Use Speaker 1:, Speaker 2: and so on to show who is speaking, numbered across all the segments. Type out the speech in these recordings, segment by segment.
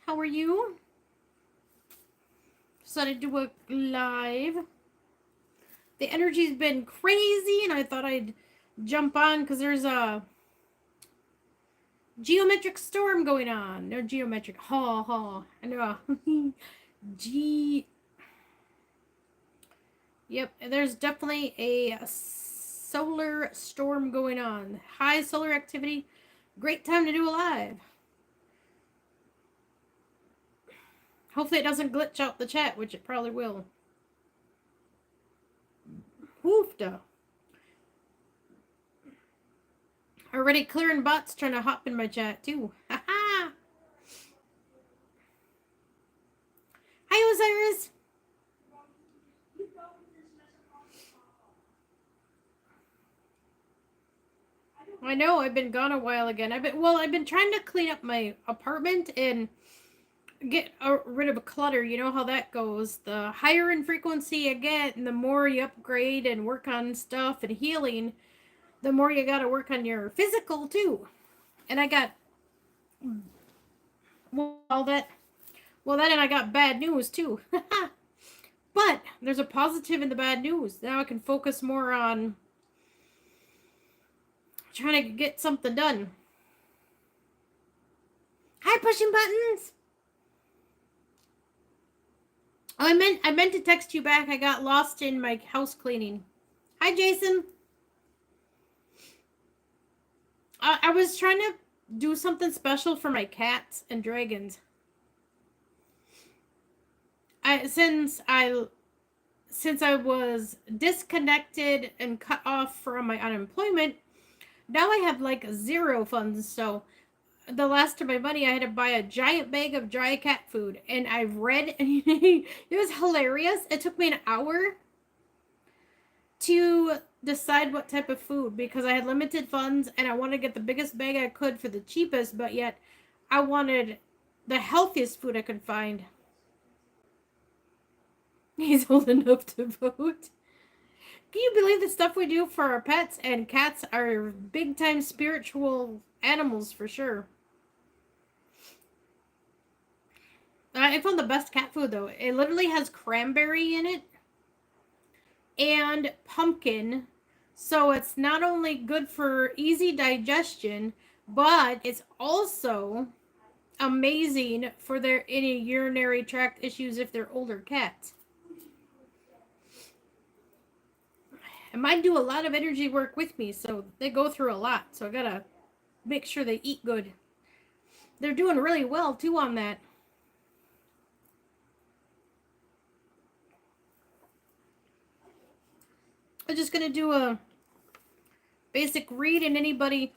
Speaker 1: How are you? Decided to do a live. The energy's been crazy, and I thought I'd jump on because there's a geometric storm going on. No geometric. Ha ha. I know. G. Yep, there's definitely a solar storm going on. High solar activity. Great time to do a live. Hopefully it doesn't glitch out the chat, which it probably will. Woofda. Already clearing bots trying to hop in my chat too. Haha. Hi Osiris. I know I've been gone a while again. I've been trying to clean up my apartment and get rid of a clutter. You know how that goes. The higher in frequency you get, and the more you upgrade and work on stuff and healing, the more you got to work on your physical too. And I got that and I got bad news too. But there's a positive in the bad news. Now I can focus more on trying to get something done. Hi, pushing buttons. Oh, I meant to text you back. I got lost in my house cleaning. Hi, Jason. I was trying to do something special for my cats and dragons. Since I was disconnected and cut off from my unemployment, now I have like 0 funds. So the last of my money, I had to buy a giant bag of dry cat food, and I've read. It was hilarious. It took me an hour to decide what type of food because I had limited funds and I wanted to get the biggest bag I could for the cheapest, but yet I wanted the healthiest food I could find. He's old enough to vote. Can you believe the stuff we do for our pets? And cats are big time spiritual animals for sure. I found the best cat food though. It literally has cranberry in it and pumpkin. So it's not only good for easy digestion, but it's also amazing for their any urinary tract issues if they're older cats. And mine do a lot of energy work with me, so they go through a lot. So I gotta make sure they eat good. They're doing really well too on that. I'm just gonna do a basic read, and anybody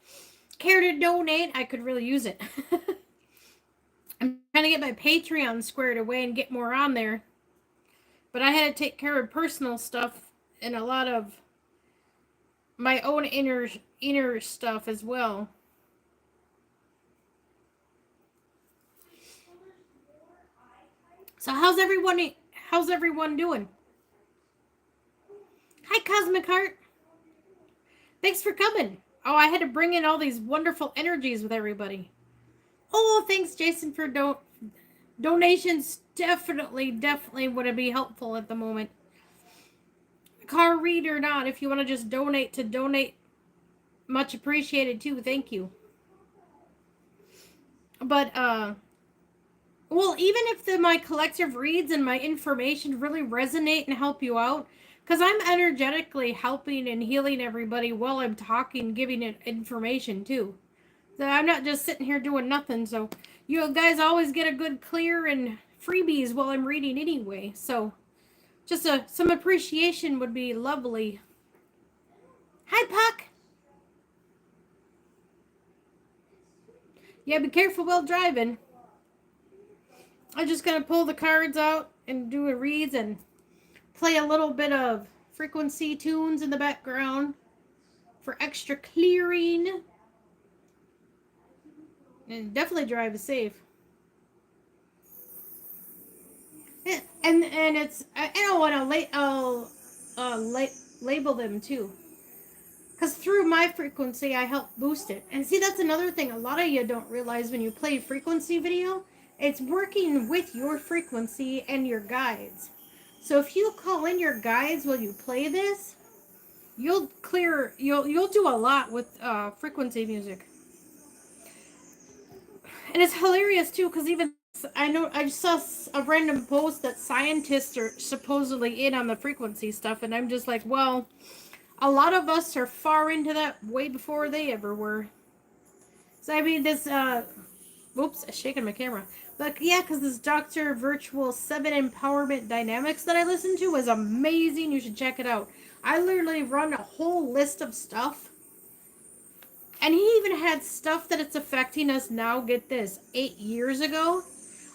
Speaker 1: care to donate, I could really use it. I'm trying to get my Patreon squared away and get more on there. But I had to take care of personal stuff and a lot of my own inner stuff as well. So how's everyone doing? Hi, Cosmic Heart. Thanks for coming. Oh, I had to bring in all these wonderful energies with everybody. Oh, thanks, Jason, for donations. Definitely would be helpful at the moment. Car read or not, if you want to just donate, much appreciated too. Thank you. But well, even if my collective reads and my information really resonate and help you out, because I'm energetically helping and healing everybody while I'm talking, giving it information too. So I'm not just sitting here doing nothing. So you guys always get a good clear and freebies while I'm reading anyway. So just some appreciation would be lovely. Hi, Puck. Yeah, be careful while driving. I'm just going to pull the cards out and do a reads and play a little bit of frequency tunes in the background for extra clearing. And definitely drive safe. And it's I don't want to label them too, because through my frequency I help boost it. And see, that's another thing a lot of you don't realize when you play frequency video. It's working with your frequency and your guides. So if you call in your guides while you play this, you'll do a lot with frequency music. And it's hilarious too, because even I just saw a random post that scientists are supposedly in on the frequency stuff, and I'm just like, well, a lot of us are far into that way before they ever were. So I mean, this oops, I'm shaking my camera. But yeah, because this Dr. Virtual 7 Empowerment Dynamics that I listened to was amazing. You should check it out. I literally run a whole list of stuff. And he even had stuff that it's affecting us now, get this, 8 years ago.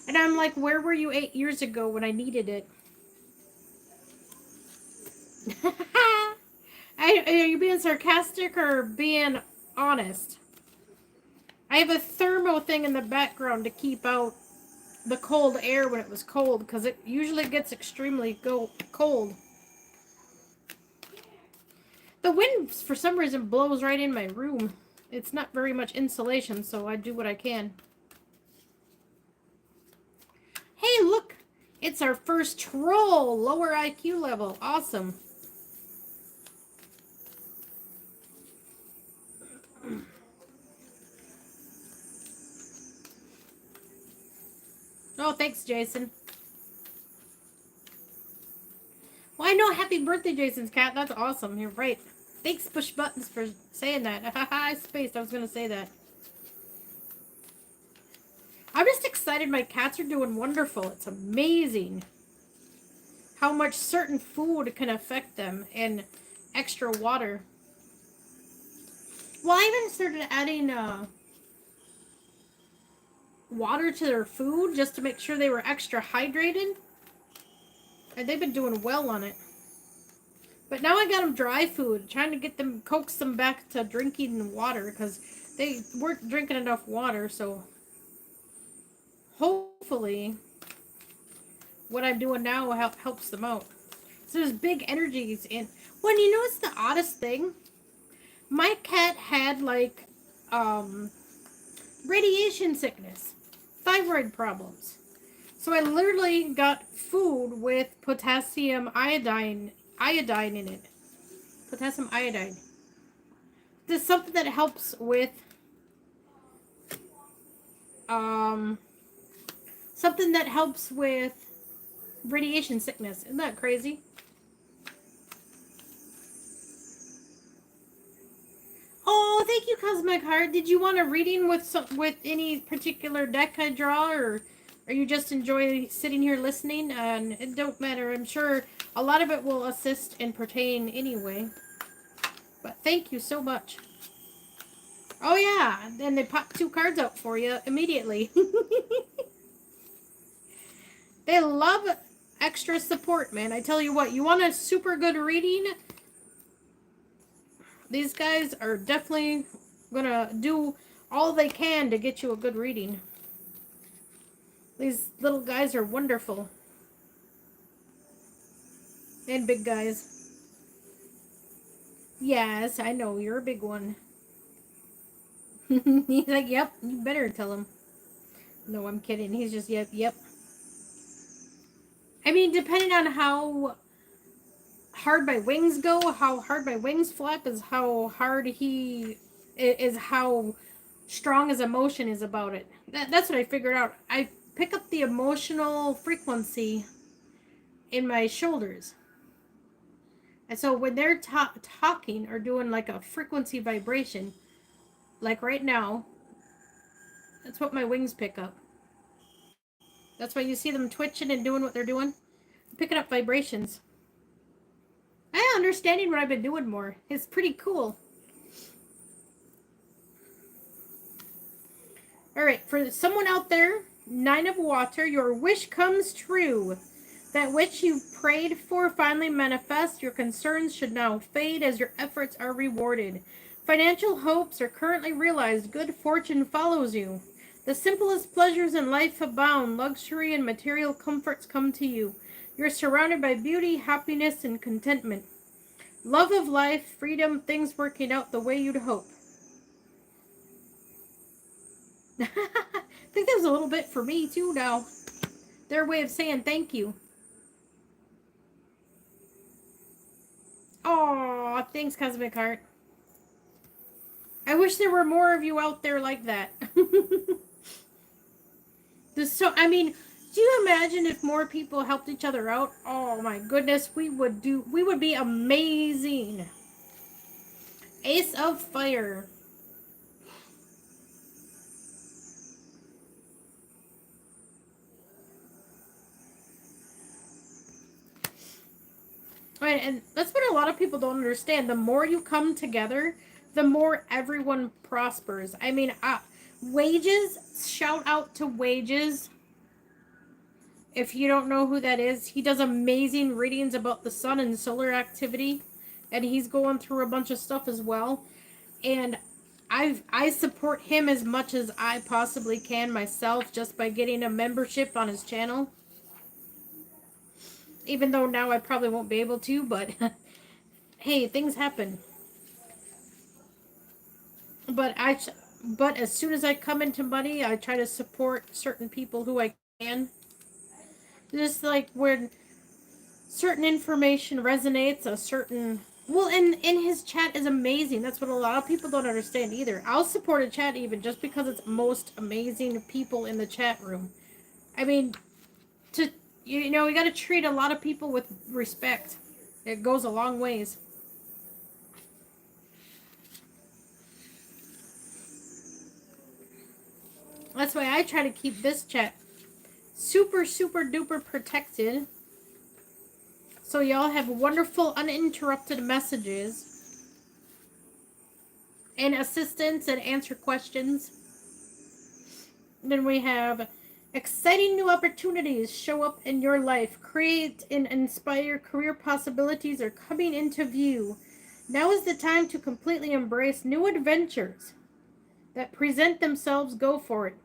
Speaker 1: And I'm like, where were you 8 years ago when I needed it? Are you being sarcastic or being honest? I have a thermo thing in the background to keep out the cold air when it was cold, because it usually gets extremely cold. The wind, for some reason, blows right in my room. It's not very much insulation, so I do what I can. Hey, look! It's our first troll! Lower IQ level. Awesome. Oh, thanks, Jason. Well, I know. Happy birthday, Jason's cat. That's awesome. You're right. Thanks, Push Buttons, for saying that. I spaced. I was going to say that. I'm just excited. My cats are doing wonderful. It's amazing how much certain food can affect them, and extra water. Well, I even started adding water to their food just to make sure they were extra hydrated. And they've been doing well on it. But now I got them dry food, trying to get them, coax them back to drinking water, because they weren't drinking enough water. So hopefully what I'm doing now helps them out. So there's big energies in. When you know what's the oddest thing? My cat had like radiation sickness, thyroid problems. So I literally got food with potassium iodine in it. Potassium iodine. This is something that helps with radiation sickness. Isn't that crazy? Oh, thank you, Cosmic Heart. Did you want a reading with any particular deck I draw, or are you just enjoy sitting here listening? And it don't matter. I'm sure a lot of it will assist and pertain anyway. But thank you so much. Oh yeah, and they pop 2 cards out for you immediately. They love extra support, man. I tell you what, you want a super good reading? These guys are definitely gonna do all they can to get you a good reading. These little guys are wonderful. And big guys. Yes, I know, you're a big one. He's like, yep, you better tell him. No, I'm kidding. He's just, yep. I mean, depending on how hard my wings go, how hard my wings flap is how hard he is, how strong his emotion is about it. That's what I figured out. I pick up the emotional frequency in my shoulders. And so when they're talking or doing like a frequency vibration, like right now, that's what my wings pick up. That's why you see them twitching and doing what they're doing. I'm picking up vibrations. I'm understanding what I've been doing more. It's pretty cool. Alright, for someone out there, 9 of Water, your wish comes true. That which you prayed for finally manifests. Your concerns should now fade as your efforts are rewarded. Financial hopes are currently realized. Good fortune follows you. The simplest pleasures in life abound. Luxury and material comforts come to you. You're surrounded by beauty, happiness, and contentment. Love of life, freedom, things working out the way you'd hope. I think that was a little bit for me too now. Their way of saying thank you. Oh, thanks, Cosmic Heart. I wish there were more of you out there like that. I mean, do you imagine if more people helped each other out? Oh my goodness, we would be amazing. Ace of Fire. Right, and that's what a lot of people don't understand. The more you come together, the more everyone prospers. I mean, Wages, shout out to Wages. If you don't know who that is, he does amazing readings about the sun and solar activity, and he's going through a bunch of stuff as well. And I support him as much as I possibly can myself just by getting a membership on his channel. Even though now I probably won't be able to, but hey, things happen. But but as soon as I come into money, I try to support certain people who I can. Just like when certain information resonates, a certain well, and in his chat is amazing. That's what a lot of people don't understand either. I'll support a chat even just because it's most amazing people in the chat room. I mean, to you know, you got to treat a lot of people with respect. It goes a long ways. That's why I try to keep this chat super duper protected. So y'all have wonderful uninterrupted messages and assistance and answer questions. Then we have exciting new opportunities show up in your life. Create and inspire career possibilities are coming into view. Now is the time to completely embrace new adventures that present themselves. Go for it.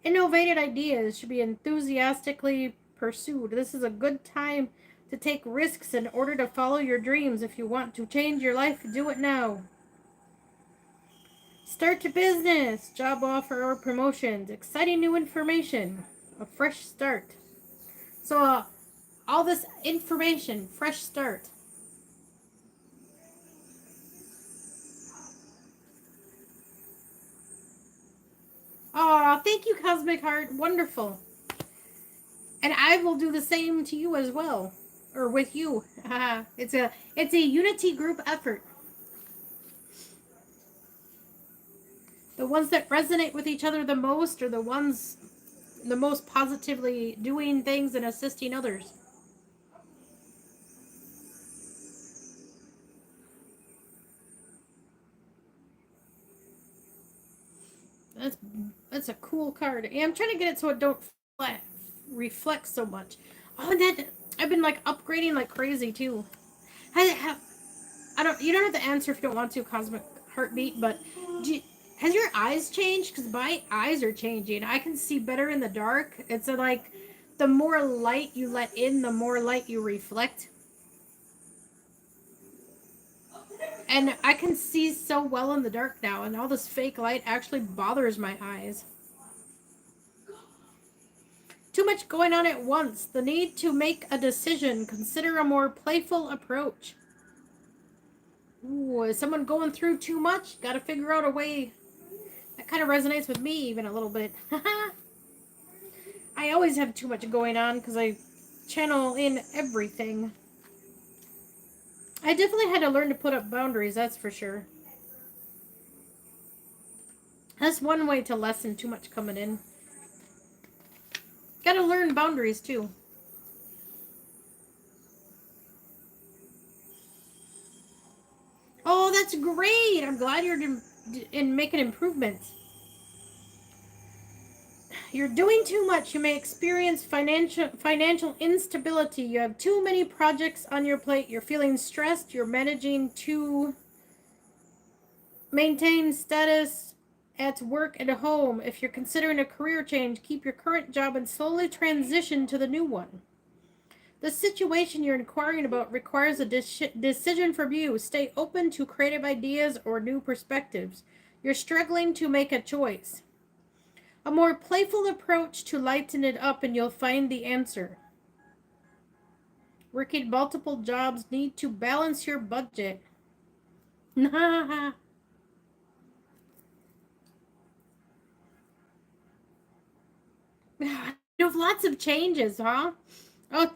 Speaker 1: Innovative ideas should be enthusiastically pursued. This is a good time to take risks in order to follow your dreams. If you want to change your life, do it now. Start a business, job offer or promotions, exciting new information, a fresh start. So all this information, fresh start. Oh, thank you, Cosmic Heart. Wonderful. And I will do the same to you as well. Or with you. it's a unity group effort. The ones that resonate with each other the most are the ones the most positively doing things and assisting others. That's that's a cool card. Yeah, I'm trying to get it so it don't reflect so much. Oh, and that I've been like upgrading like crazy too. I don't. You don't have to answer if you don't want to, Cosmic Heartbeat. But has your eyes changed? Because my eyes are changing. I can see better in the dark. It's like the more light you let in, the more light you reflect. And I can see so well in the dark now, and all this fake light actually bothers my eyes. Too much going on at once. The need to make a decision. Consider a more playful approach. Ooh, is someone going through too much? Gotta figure out a way. That kind of resonates with me even a little bit. I always have too much going on because I channel in everything. I definitely had to learn to put up boundaries, that's for sure. That's one way to lessen too much coming in. Gotta learn boundaries too. Oh, that's great. I'm glad you're in making improvements. You're doing too much. You may experience financial instability. You have too many projects on your plate. You're feeling stressed. You're managing to maintain status at work and home. If you're considering a career change, keep your current job and slowly transition to the new one. The situation you're inquiring about requires a decision from you. Stay open to creative ideas or new perspectives. You're struggling to make a choice. A more playful approach to lighten it up and you'll find the answer. Working multiple jobs need to balance your budget. You know, lots of changes, huh? Oh,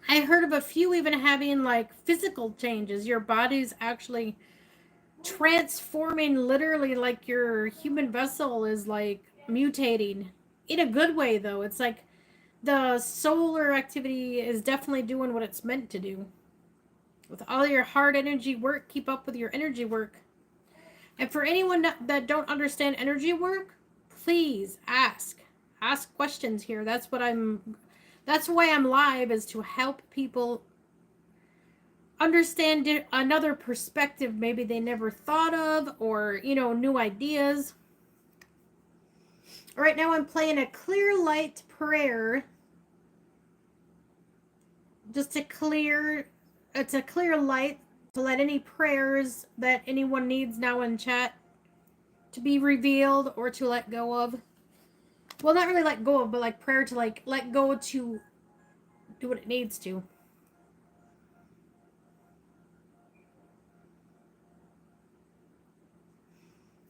Speaker 1: I heard of a few even having like physical changes. Your body's actually transforming, literally, like your human vessel is like mutating in a good way, though. It's like the solar activity is definitely doing what it's meant to do. With all your hard energy work, keep up with your energy work. And for anyone that don't understand energy work, please ask. Ask questions here. That's why I'm live, is to help people understand another perspective maybe they never thought of, or, new ideas. Right now I'm playing a clear light prayer, just to clear, it's a clear light to let any prayers that anyone needs now in chat to be revealed or to let go of. Well, not really let go of, but like prayer to like let go to do what it needs to.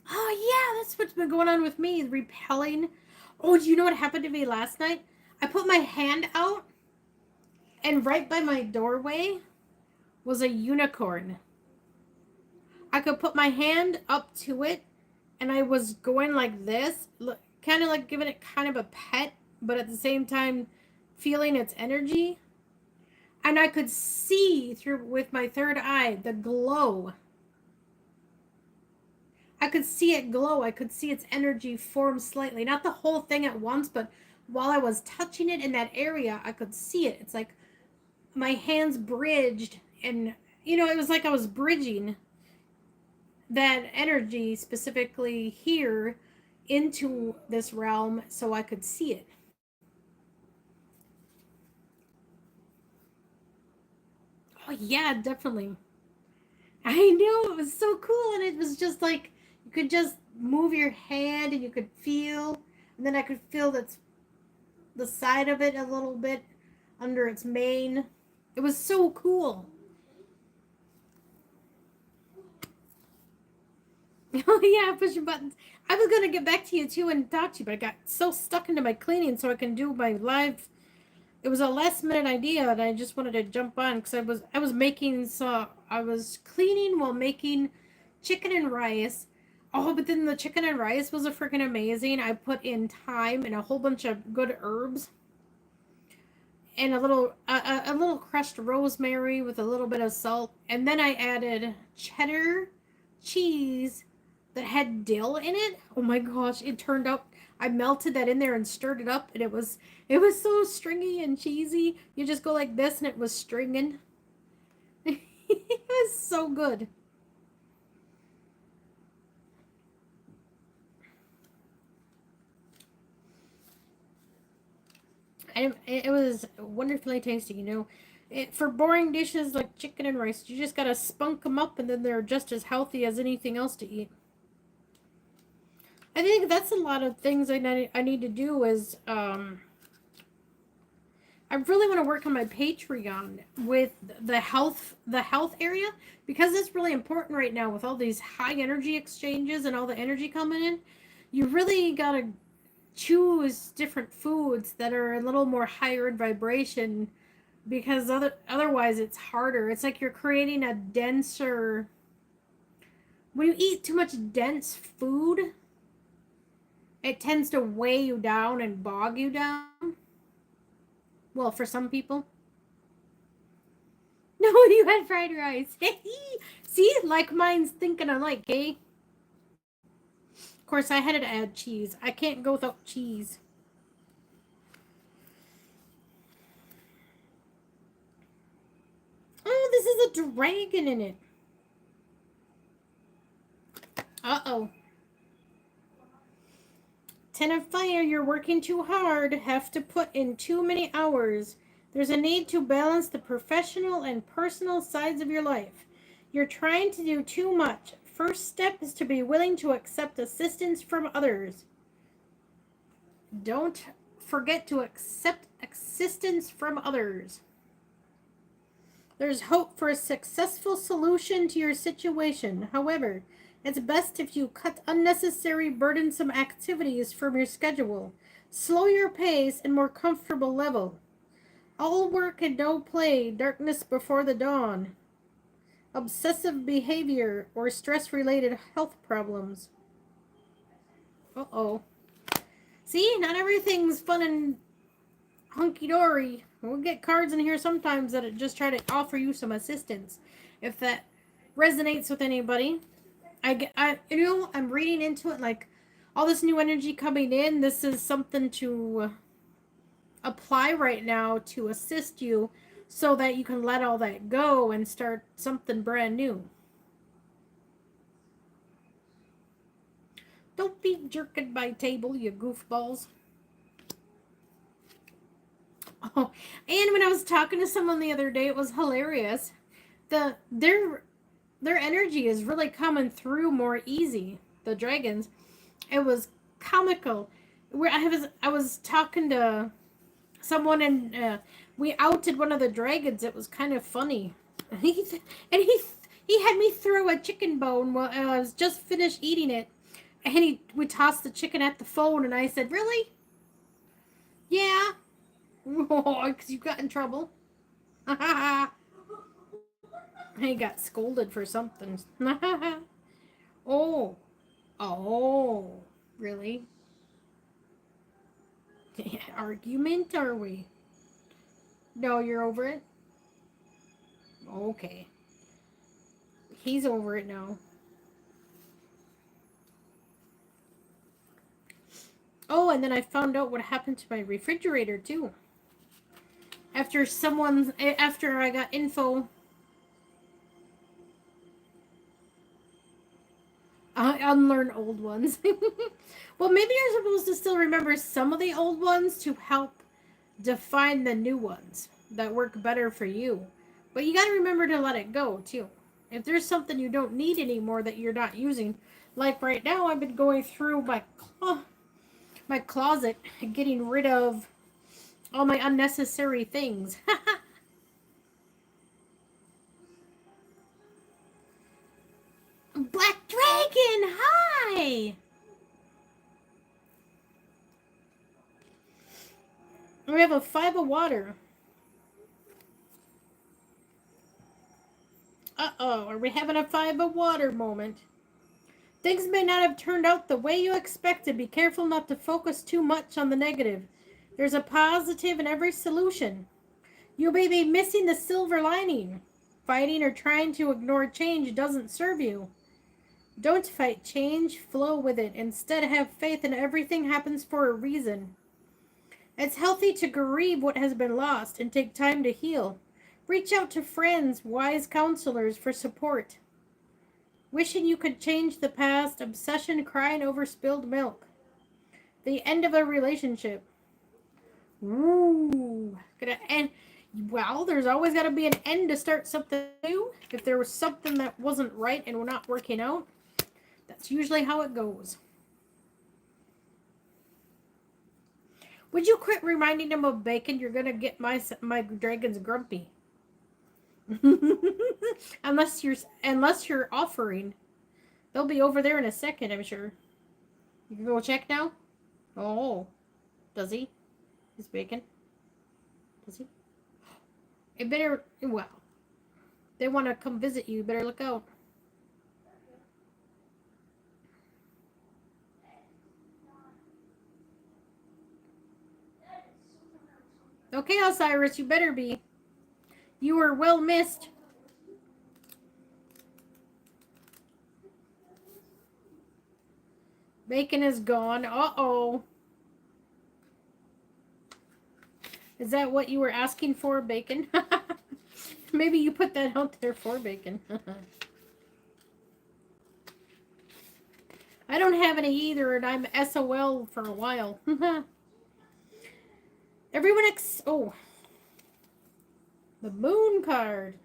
Speaker 1: Oh yeah, that's what's been going on with me, repelling. Oh, do you know what happened to me last night? I put my hand out, and right by my doorway was a unicorn. I could put my hand up to it, and I was going like this, kind of like giving it kind of a pet, but at the same time feeling its energy. And I could see through with my third eye the glow. I could see it glow. I could see its energy form slightly. Not the whole thing at once, but while I was touching it in that area, I could see it. It's like my hands bridged, and it was like I was bridging that energy specifically here into this realm so I could see it. Oh yeah, definitely. I know, it was so cool, and it was just like you could just move your hand and you could feel, and then I could feel the side of it a little bit under its mane. It was so cool. Oh yeah, pushing buttons. I was gonna get back to you too and talk to you, but I got so stuck into my cleaning so I can do my live. It was a last minute idea, and I just wanted to jump on because I was making, so I was cleaning while making chicken and rice. Oh, but then the chicken and rice was a freaking amazing. I put in thyme and a whole bunch of good herbs, and a little crushed rosemary with a little bit of salt, and then I added cheddar cheese that had dill in it. Oh my gosh, it turned out, I melted that in there and stirred it up, and it was so stringy and cheesy. You just go like this and it was stringing. It was so good. And it was wonderfully tasty. For boring dishes like chicken and rice, you just gotta spunk them up, and then they're just as healthy as anything else to eat. I think that's a lot of things I need to do. Is I really want to work on my Patreon with the health area, because it's really important right now with all these high energy exchanges and all the energy coming in. You really gotta choose different foods that are a little more higher in vibration, because otherwise it's harder. It's like you're creating a denser. When you eat too much dense food, it tends to weigh you down and bog you down. Well, for some people. No, you had fried rice. See, like mine's thinking alike, eh? Of course, I had to add cheese. I can't go without cheese. Oh, this is a dragon in it. Uh-oh. 10 of fire, you're working too hard. Have to put in too many hours. There's a need to balance the professional and personal sides of your life. You're trying to do too much. First step is to be willing to accept assistance from others. Don't forget to accept assistance from others. There's hope for a successful solution to your situation. However, it's best if you cut unnecessary burdensome activities from your schedule. Slow your pace and more comfortable level. All work and no play, darkness before the dawn. Obsessive behavior or stress-related health problems. Uh-oh. See, not everything's fun and hunky-dory. We'll get cards in here sometimes that just try to offer you some assistance. If that resonates with anybody. I'm reading into it like all this new energy coming in. This is something to apply right now to assist you so that you can let all that go and start something brand new. Don't be jerking my table, you goofballs. Oh, and when I was talking to someone the other day, it was hilarious. Their energy is really coming through more easy. The dragons, it was comical. Where I was talking to someone and we outed one of the dragons. It was kind of funny. He had me throw a chicken bone while I was just finished eating it, and we tossed the chicken at the phone, and I said, "Really? Yeah." Because you got in trouble. He got scolded for something. Oh. Oh. Really? Argument, are we? No, you're over it? Okay. He's over it now. Oh, and then I found out what happened to my refrigerator, too. After I got info. Unlearn old ones. Well, maybe you're supposed to still remember some of the old ones to help define the new ones that work better for you. But you got to remember to let it go, too. If there's something you don't need anymore that you're not using, like right now, I've been going through my closet, getting rid of all my unnecessary things. Black Dragon, hi! We have a 5 of water. Uh-oh, are we having a 5 of water moment? Things may not have turned out the way you expected. Be careful not to focus too much on the negative. There's a positive in every solution. You may be missing the silver lining. Fighting or trying to ignore change doesn't serve you. Don't fight change, flow with it. Instead, have faith in everything happens for a reason. It's healthy to grieve what has been lost and take time to heal. Reach out to friends, wise counselors for support. Wishing you could change the past, obsession, crying over spilled milk. The end of a relationship. Ooh. Gonna end. Well, there's always got to be an end to start something new. If there was something that wasn't right and we're not working out, that's usually how it goes. Would you quit reminding them of bacon? You're gonna get my dragons grumpy. unless you're offering, they'll be over there in a second. I'm sure. You can go check now. Oh, does he? He's bacon. Does he? It better. Well, they want to come visit you. Better look out. Okay, Osiris, you better be. You were well missed. Bacon is gone. Uh-oh. Is that what you were asking for, bacon? Maybe you put that out there for bacon. I don't have any either, and I'm SOL for a while. Everyone oh. The moon card.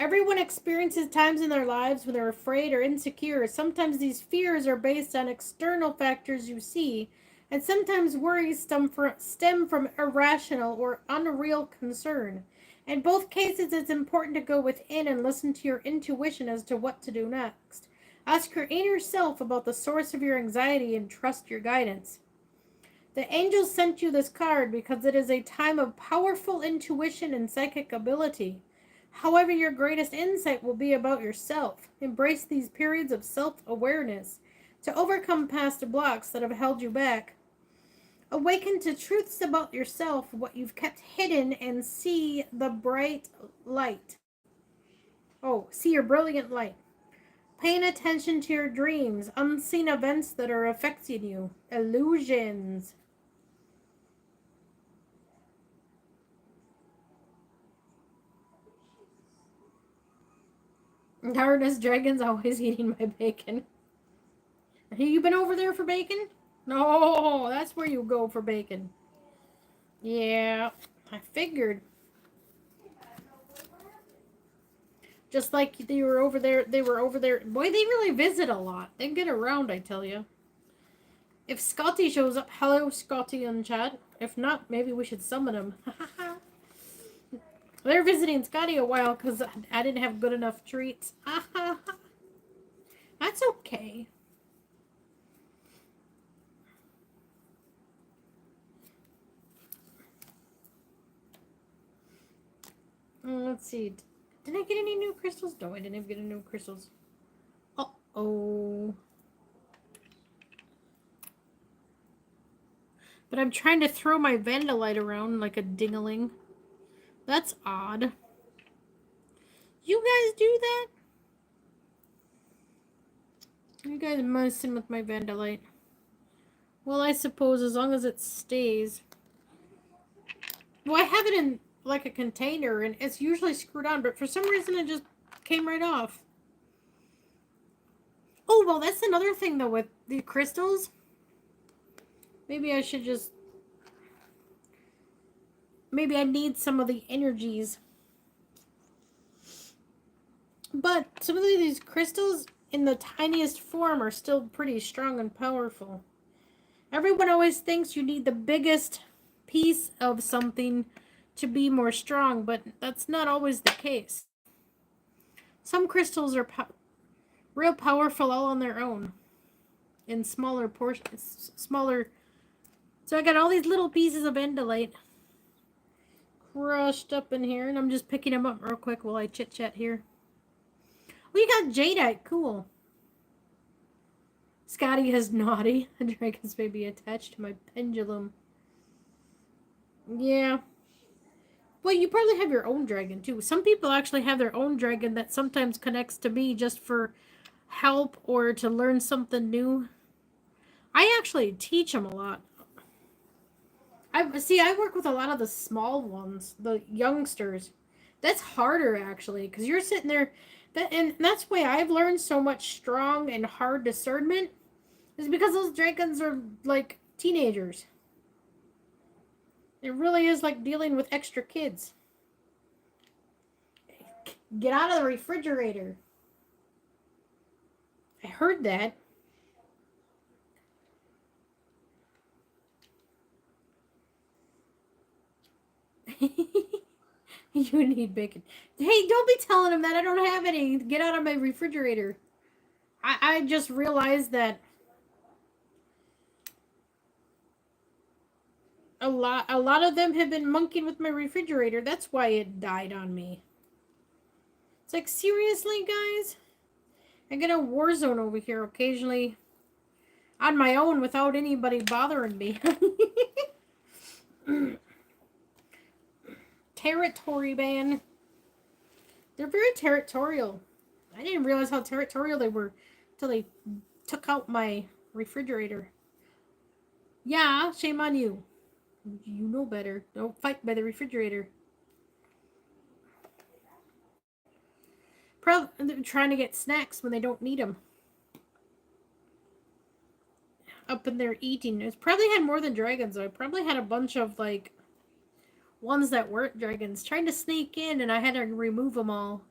Speaker 1: Everyone experiences times in their lives when they're afraid or insecure. Sometimes these fears are based on external factors you see, And sometimes worries stem from irrational or unreal concern. In both cases, it's important to go within and listen to your intuition as to what to do next. Ask your inner self about the source of your anxiety and trust your guidance. The angels sent you this card because it is a time of powerful intuition and psychic ability. However, your greatest insight will be about yourself. Embrace these periods of self awareness to overcome past blocks that have held you back. Awaken to truths about yourself, what you've kept hidden, and see the bright light. Oh, see your brilliant light. Paying attention to your dreams, unseen events that are affecting you, illusions. Darkness Dragon's always eating my bacon. Have you been over there for bacon? No, that's where you go for bacon. Yeah, I figured. Just like they were over there. Boy, they really visit a lot. They get around, I tell you. If Scotty shows up, hello Scotty in chat. If not, maybe we should summon him. They're visiting Scotty a while because I didn't have good enough treats. That's okay. Let's see. Did I get any new crystals? No, I didn't get any new crystals. Uh-oh. But I'm trying to throw my Vandalite around like a dingaling. That's odd. You guys do that? You guys messing with my Vandalite. Well, I suppose as long as it stays. Well, I have it in like a container and it's usually screwed on, but for some reason it just came right off. Oh, well, that's another thing though with the crystals. Maybe I should just... Maybe I need some of the energies. But some of these crystals in the tiniest form are still pretty strong and powerful. Everyone always thinks you need the biggest piece of something to be more strong, but that's not always the case. Some crystals are real powerful all on their own in smaller portions, smaller. So I got all these little pieces of Endolite crushed up in here, and I'm just picking them up real quick while I chit chat here. We got Jadeite, cool. Scotty is naughty. A dragon's baby attached to my pendulum. Yeah. Well, you probably have your own dragon too. Some people actually have their own dragon that sometimes connects to me just for help or to learn something new. I actually teach them a lot. I work with a lot of the small ones, the youngsters. That's harder actually, because you're sitting there, and that's why I've learned so much strong and hard discernment, is because those dragons are like teenagers. It really is like dealing with extra kids. Get out of the refrigerator. I heard that. You need bacon. Hey, don't be telling him that. I don't have any. Get out of my refrigerator. I just realized that a lot of them have been monkeying with my refrigerator. That's why it died on me. It's like, seriously, guys? I get a war zone over here occasionally on my own without anybody bothering me. Territory ban. They're very territorial. I didn't realize how territorial they were until they took out my refrigerator. Yeah, shame on you. You know better. Don't fight by the refrigerator. Probably trying to get snacks when they don't need them. Up in there eating. It's probably had more than dragons though. I probably had a bunch of like ones that weren't dragons trying to sneak in, and I had to remove them all.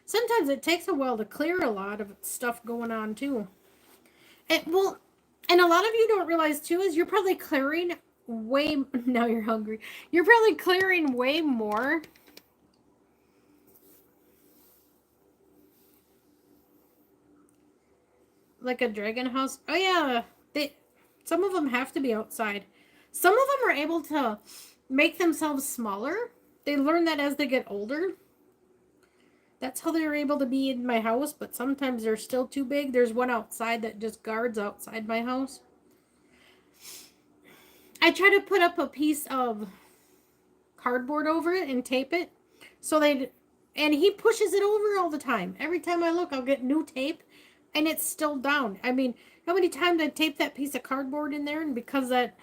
Speaker 1: Sometimes it takes a while to clear a lot of stuff going on too. Well, And a lot of you don't realize too is you're probably clearing way now you're hungry. You're probably clearing way more like a dragon house. Oh yeah, they some of them have to be outside. Some of them are able to make themselves smaller. They learn that as they get older. That's how they're able to be in my house, but sometimes they're still too big. There's one outside that just guards outside my house. I try to put up a piece of cardboard over it and tape it so they and he pushes it over all the time. Every time I look, I'll get new tape and it's still down. I mean, how many times I tape that piece of cardboard in there, and because that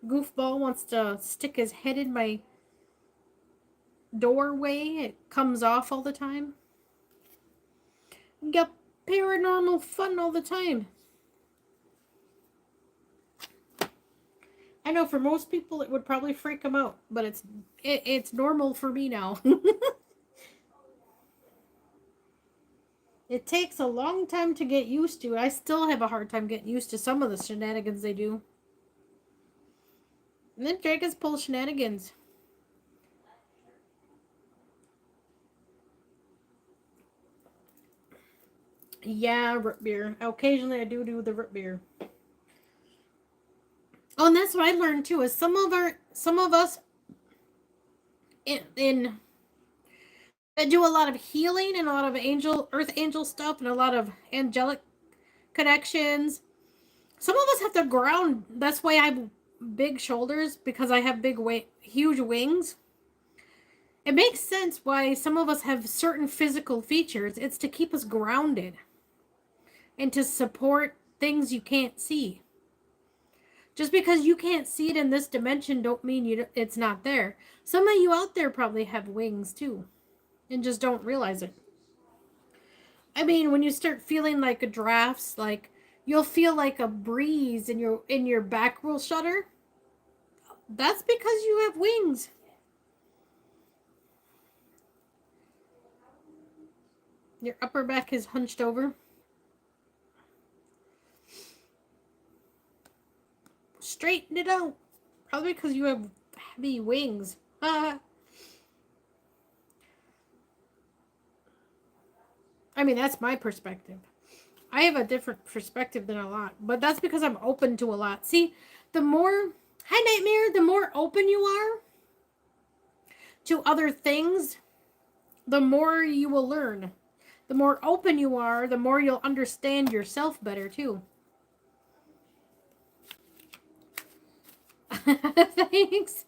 Speaker 1: goofball wants to stick his head in my doorway, it comes off all the time. You got paranormal fun all the time. I know for most people it would probably freak them out, but it's normal for me now. It takes a long time to get used to. I still have a hard time getting used to some of the shenanigans they do. And then dragons pull shenanigans. Yeah, root beer. Occasionally I do the root beer. Oh, and that's what I learned too. Is some of us in that do a lot of healing and a lot of earth angel stuff and a lot of angelic connections. Some of us have to ground. That's why I have big shoulders, because I have huge wings. It makes sense why some of us have certain physical features. It's to keep us grounded and to support things you can't see. Just because you can't see it in this dimension don't mean it's not there. Some of you out there probably have wings too and just don't realize it. I mean, when you start feeling like drafts, like you'll feel like a breeze in your back will shudder. That's because you have wings. Your upper back is hunched over. Straighten it out. Probably because you have heavy wings. I mean, that's my perspective. I have a different perspective than a lot, but that's because I'm open to a lot. See, the more, hi Nightmare, the more open you are to other things, the more you will learn. The more open you are, the more you'll understand yourself better too. Thanks.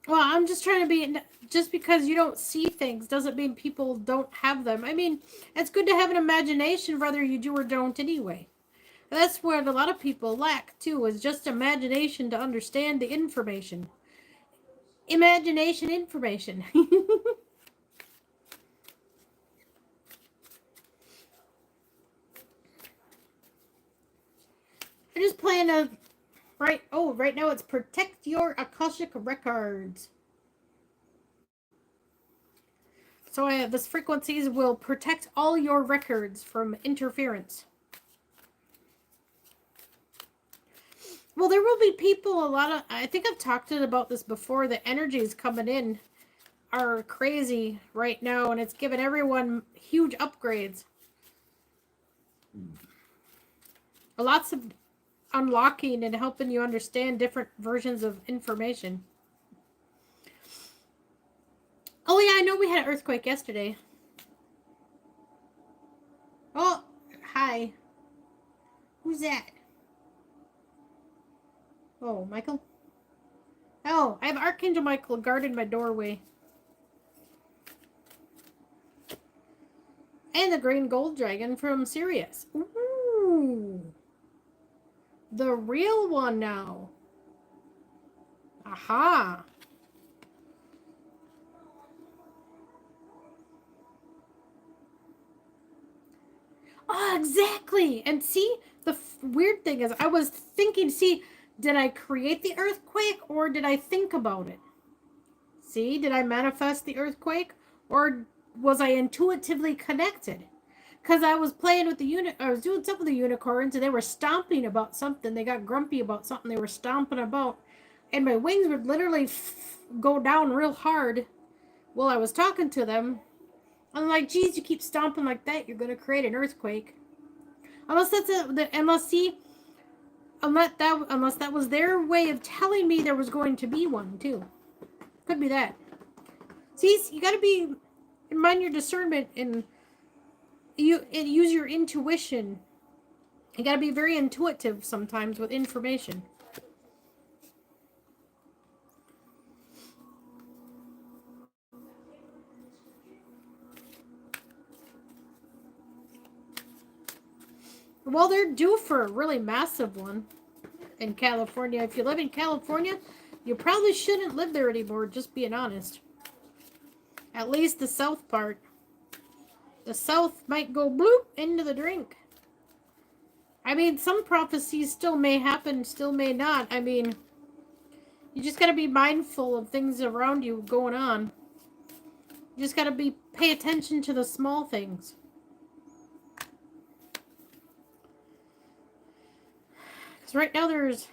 Speaker 1: Well, I'm just trying to be. Just because you don't see things doesn't mean people don't have them. I mean, it's good to have an imagination, whether you do or don't anyway. That's what a lot of people lack too, is just imagination to understand the information. Imagination information. I just plan to right now it's protect your Akashic records. So this frequencies will protect all your records from interference. Well, there will be people, I think I've talked about this before, the energies coming in are crazy right now, and it's given everyone huge upgrades. Lots of unlocking and helping you understand different versions of information. Oh yeah, I know we had an earthquake yesterday. Oh, hi. Who's that? Oh, Michael? Oh, I have Archangel Michael guarding my doorway. And the green gold dragon from Sirius. Ooh. The real one now. Aha. Oh, exactly. And see, the weird thing is, I was thinking, see, did I create the earthquake or did I think about it? See, did I manifest the earthquake or was I intuitively connected? Because I was playing with I was doing something with the unicorns, and they were stomping about something. They got grumpy about something they were stomping about, and my wings would literally go down real hard while I was talking to them. I'm like, geez, you keep stomping like that, you're gonna create an earthquake. Unless that's unless that was their way of telling me there was going to be one too. Could be that. See, you got to be mind your discernment and use your intuition. You got to be very intuitive sometimes with information. Well, they're due for a really massive one in California. If you live in California, you probably shouldn't live there anymore, just being honest. At least the south part. The south might go bloop into the drink. I mean, some prophecies still may happen, still may not. I mean, you just got to be mindful of things around you going on. You just got to pay attention to the small things. Because right now there's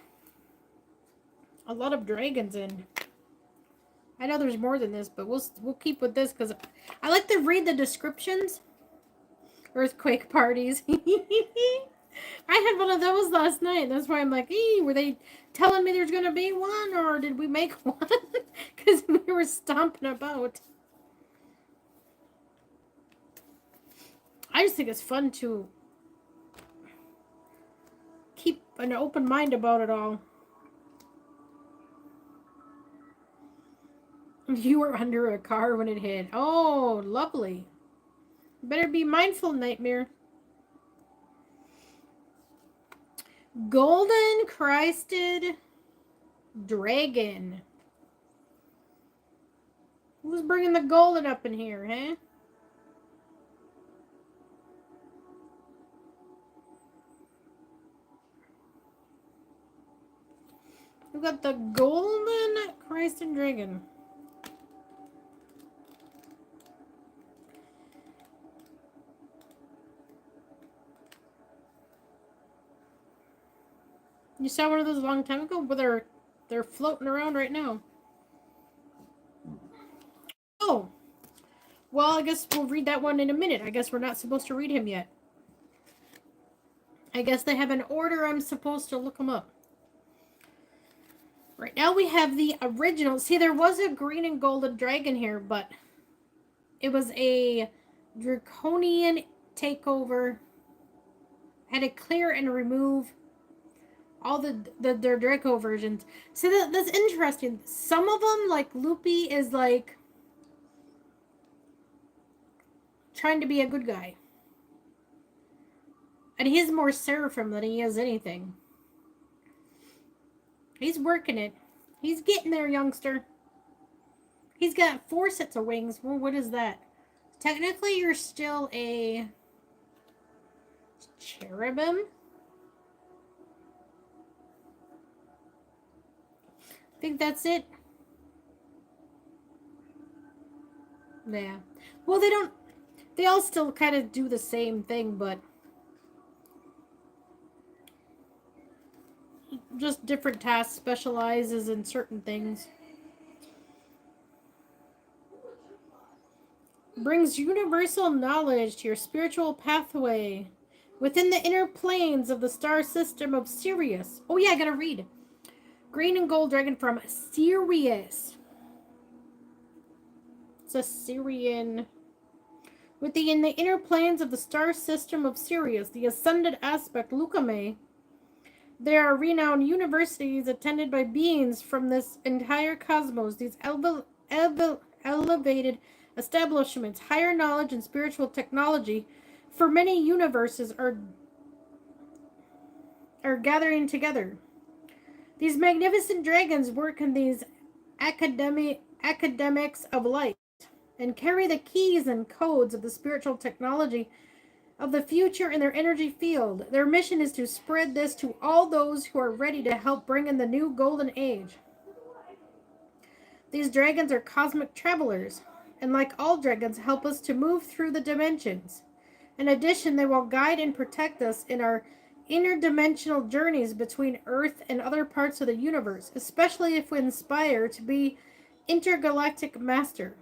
Speaker 1: a lot of dragons in. I know there's more than this, but we'll keep with this because I like to read the descriptions. Earthquake parties. I had one of those last night. That's why I'm like, were they telling me there's going to be one, or did we make one? Because we were stomping about. I just think it's fun to keep an open mind about it all. You were under a car when it hit. Oh, lovely. Better be mindful, Nightmare. Golden Crested Dragon. Who's bringing the golden up in here, huh? We got the Golden Crested Dragon. You saw one of those a long time ago, but they're floating around right now. Oh. Well, I guess we'll read that one in a minute. I guess we're not supposed to read him yet. I guess they have an order I'm supposed to look them up. Right now we have the original. See, there was a green and golden dragon here, but it was a draconian takeover. Had to clear and remove all their Draco versions. So that's interesting. Some of them, like Loopy, is like trying to be a good guy. And he's more Seraphim than he is anything. He's working it. He's getting there, youngster. He's got 4 sets of wings. Well, what is that? Technically, you're still a cherubim. I think that's it. Yeah. Well, they all still kind of do the same thing, but just different tasks, specializes in certain things. Brings universal knowledge to your spiritual pathway within the inner planes of the star system of Sirius. Oh yeah, I gotta read. Green and gold dragon from Sirius. It's a Syrian. In the inner planes of the star system of Sirius, the ascended aspect Lucame. There are renowned universities attended by beings from this entire cosmos. These elevated establishments, higher knowledge and spiritual technology for many universes are gathering together. These magnificent dragons work in these academics of light and carry the keys and codes of the spiritual technology of the future in their energy field. Their mission is to spread this to all those who are ready to help bring in the new golden age. These dragons are cosmic travelers, and like all dragons, help us to move through the dimensions In addition, they will guide and protect us in our interdimensional journeys between Earth and other parts of the universe, especially if we inspire to be intergalactic master.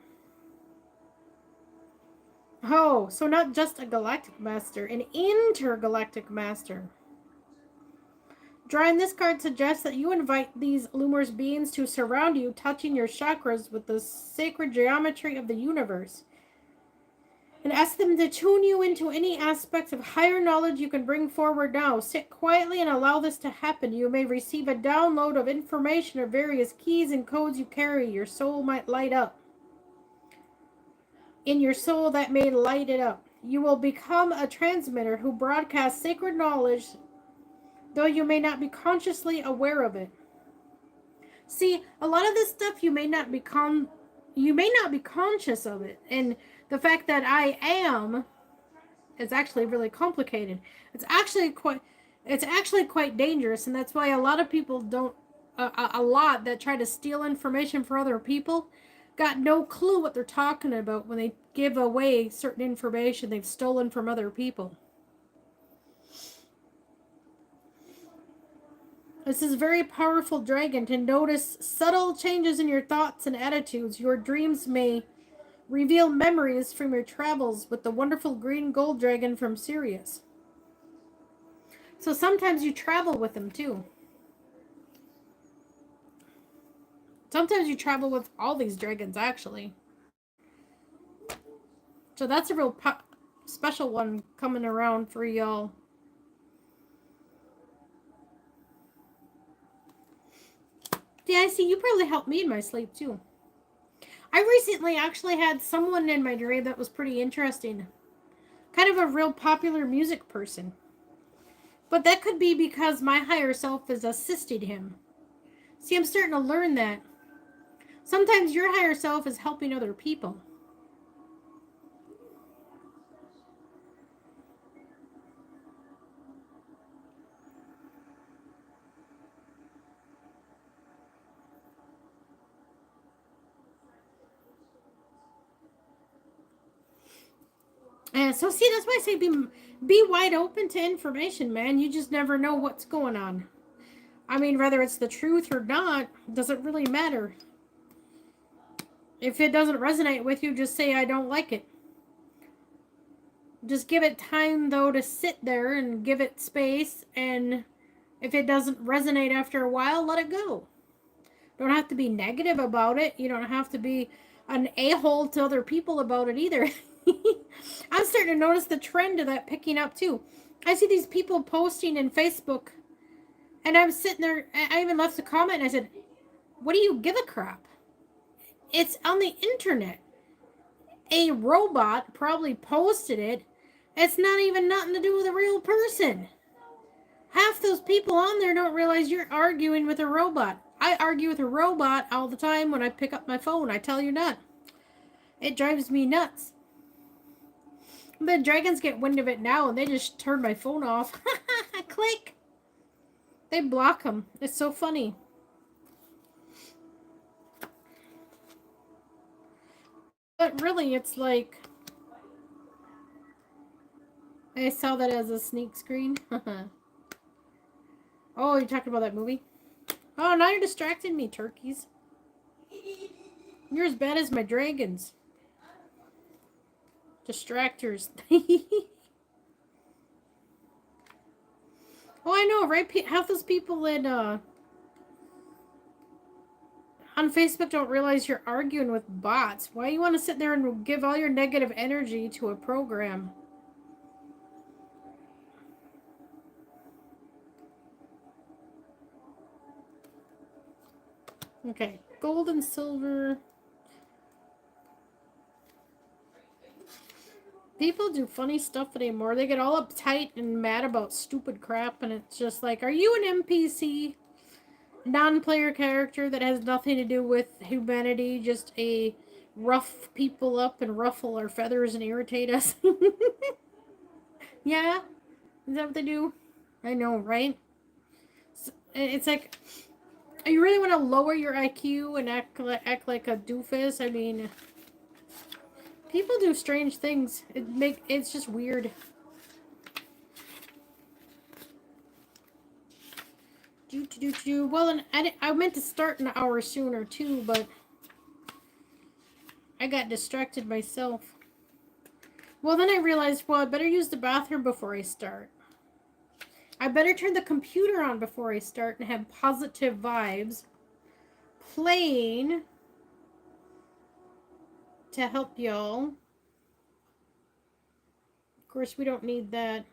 Speaker 1: Oh, so not just a galactic master, an intergalactic master. Drawing this card suggests that you invite these Lumos beings to surround you, touching your chakras with the sacred geometry of the universe. And ask them to tune you into any aspects of higher knowledge you can bring forward now. Sit quietly and allow this to happen. You may receive a download of information or various keys and codes you carry. Your soul might light up. In your soul that may light it up. You will become a transmitter who broadcasts sacred knowledge, though you may not be consciously aware of it. See, a lot of this stuff you may not be conscious of it. And the fact that I am is actually really complicated. It's actually quite dangerous, and that's why a lot of people don't a lot that try to steal information for other people got no clue what they're talking about when they give away certain information they've stolen from other people. This is a very powerful dragon to notice subtle changes in your thoughts and attitudes. Your dreams may reveal memories from your travels with the wonderful green gold dragon from Sirius. So sometimes you travel with them too. Sometimes you travel with all these dragons, actually. So that's a real special one coming around for y'all. Yeah, I see. You probably helped me in my sleep, too. I recently actually had someone in my dream that was pretty interesting. Kind of a real popular music person. But that could be because my higher self has assisted him. See, I'm starting to learn that. Sometimes your higher self is helping other people. And so, see, that's why I say be wide open to information, man. You just never know what's going on. I mean, whether it's the truth or not, doesn't really matter. If it doesn't resonate with you, just say, I don't like it. Just give it time, though, to sit there and give it space. And if it doesn't resonate after a while, let it go. Don't have to be negative about it. You don't have to be an a-hole to other people about it either. I'm starting to notice the trend of that picking up, too. I see these people posting in Facebook. And I'm sitting there, I even left a comment and I said, what do you give a crap? It's on the internet. A robot probably posted it. It's not even nothing to do with a real person. Half those people on there don't realize you're arguing with a robot. I argue with a robot all the time when I pick up my phone. I tell you not. It drives me nuts. The dragons get wind of it now and they just turn my phone off. Click. They block them. It's so funny. But really, it's like... I saw that as a sneak screen. Oh, you're talking about that movie? Oh, now you're distracting me, turkeys. You're as bad as my dragons. Distractors. Oh, I know, right? Half those people in, on Facebook don't realize you're arguing with bots. Why you want to sit there and give all your negative energy to a program? Okay, gold and silver. People do funny stuff anymore. They get all uptight and mad about stupid crap, and it's just like, are you an NPC? Non-player character that has nothing to do with humanity, just a rough people up and ruffle our feathers and irritate us? Yeah? Is that what they do? I know, right? It's like, you really want to lower your IQ and act like a doofus? I mean, People do strange things. It's just weird. Well, and I meant to start an hour sooner too, but I got distracted myself. Well, then I realized, well, I better use the bathroom before I start. I better turn the computer on before I start and have positive vibes playing to help y'all. Of course, we don't need that.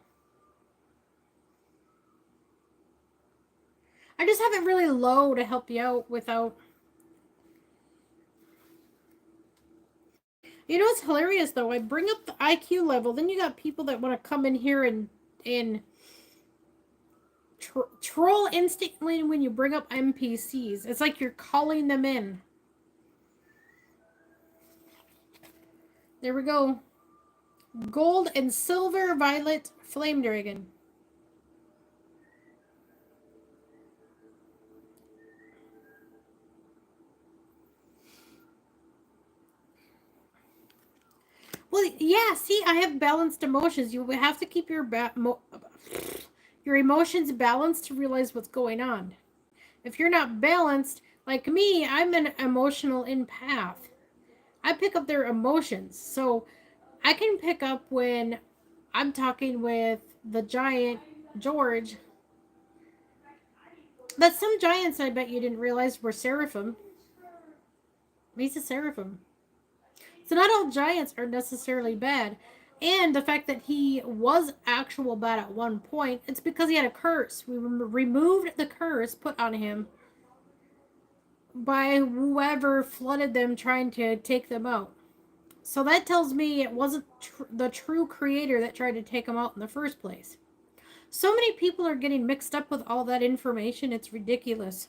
Speaker 1: I just have it really low to help you out without... You know what's hilarious, though? I bring up the IQ level, then you got people that want to come in here and troll instantly when you bring up NPCs. It's like you're calling them in. There we go. Gold and silver violet flame dragon. Well, yeah, see, I have balanced emotions. You have to keep your emotions balanced to realize what's going on. If you're not balanced, like me, I'm an emotional empath. I pick up their emotions. So I can pick up when I'm talking with the giant George. But some giants I bet you didn't realize were seraphim. He's a seraphim. So not all giants are necessarily bad. And the fact that he was actual bad at one point, it's because he had a curse. We removed the curse put on him by whoever flooded them trying to take them out. So that tells me it wasn't the true creator that tried to take them out in the first place. So many people are getting mixed up with all that information, it's ridiculous.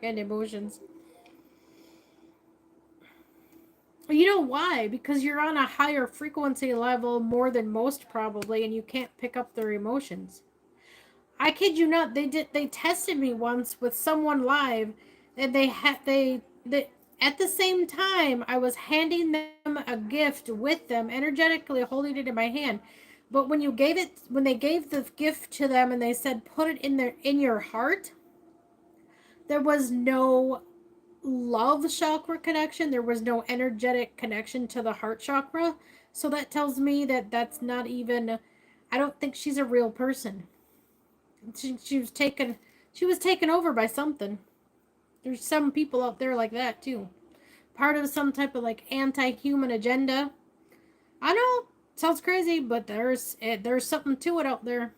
Speaker 1: And emotions. You know why? Because you're on a higher frequency level more than most probably, and you can't pick up their emotions. I kid you not, they tested me once with someone live, and they at the same time I was handing them a gift with them, energetically holding it in my hand. But when they gave the gift to them and they said put it in your heart, there was no love chakra connection. There was no energetic connection to the heart chakra. So that tells me that that's not even... I don't think she's a real person. She was taken over by something. There's some people out there like that too. Part of some type of like anti-human agenda. I know, sounds crazy, but there's something to it out there.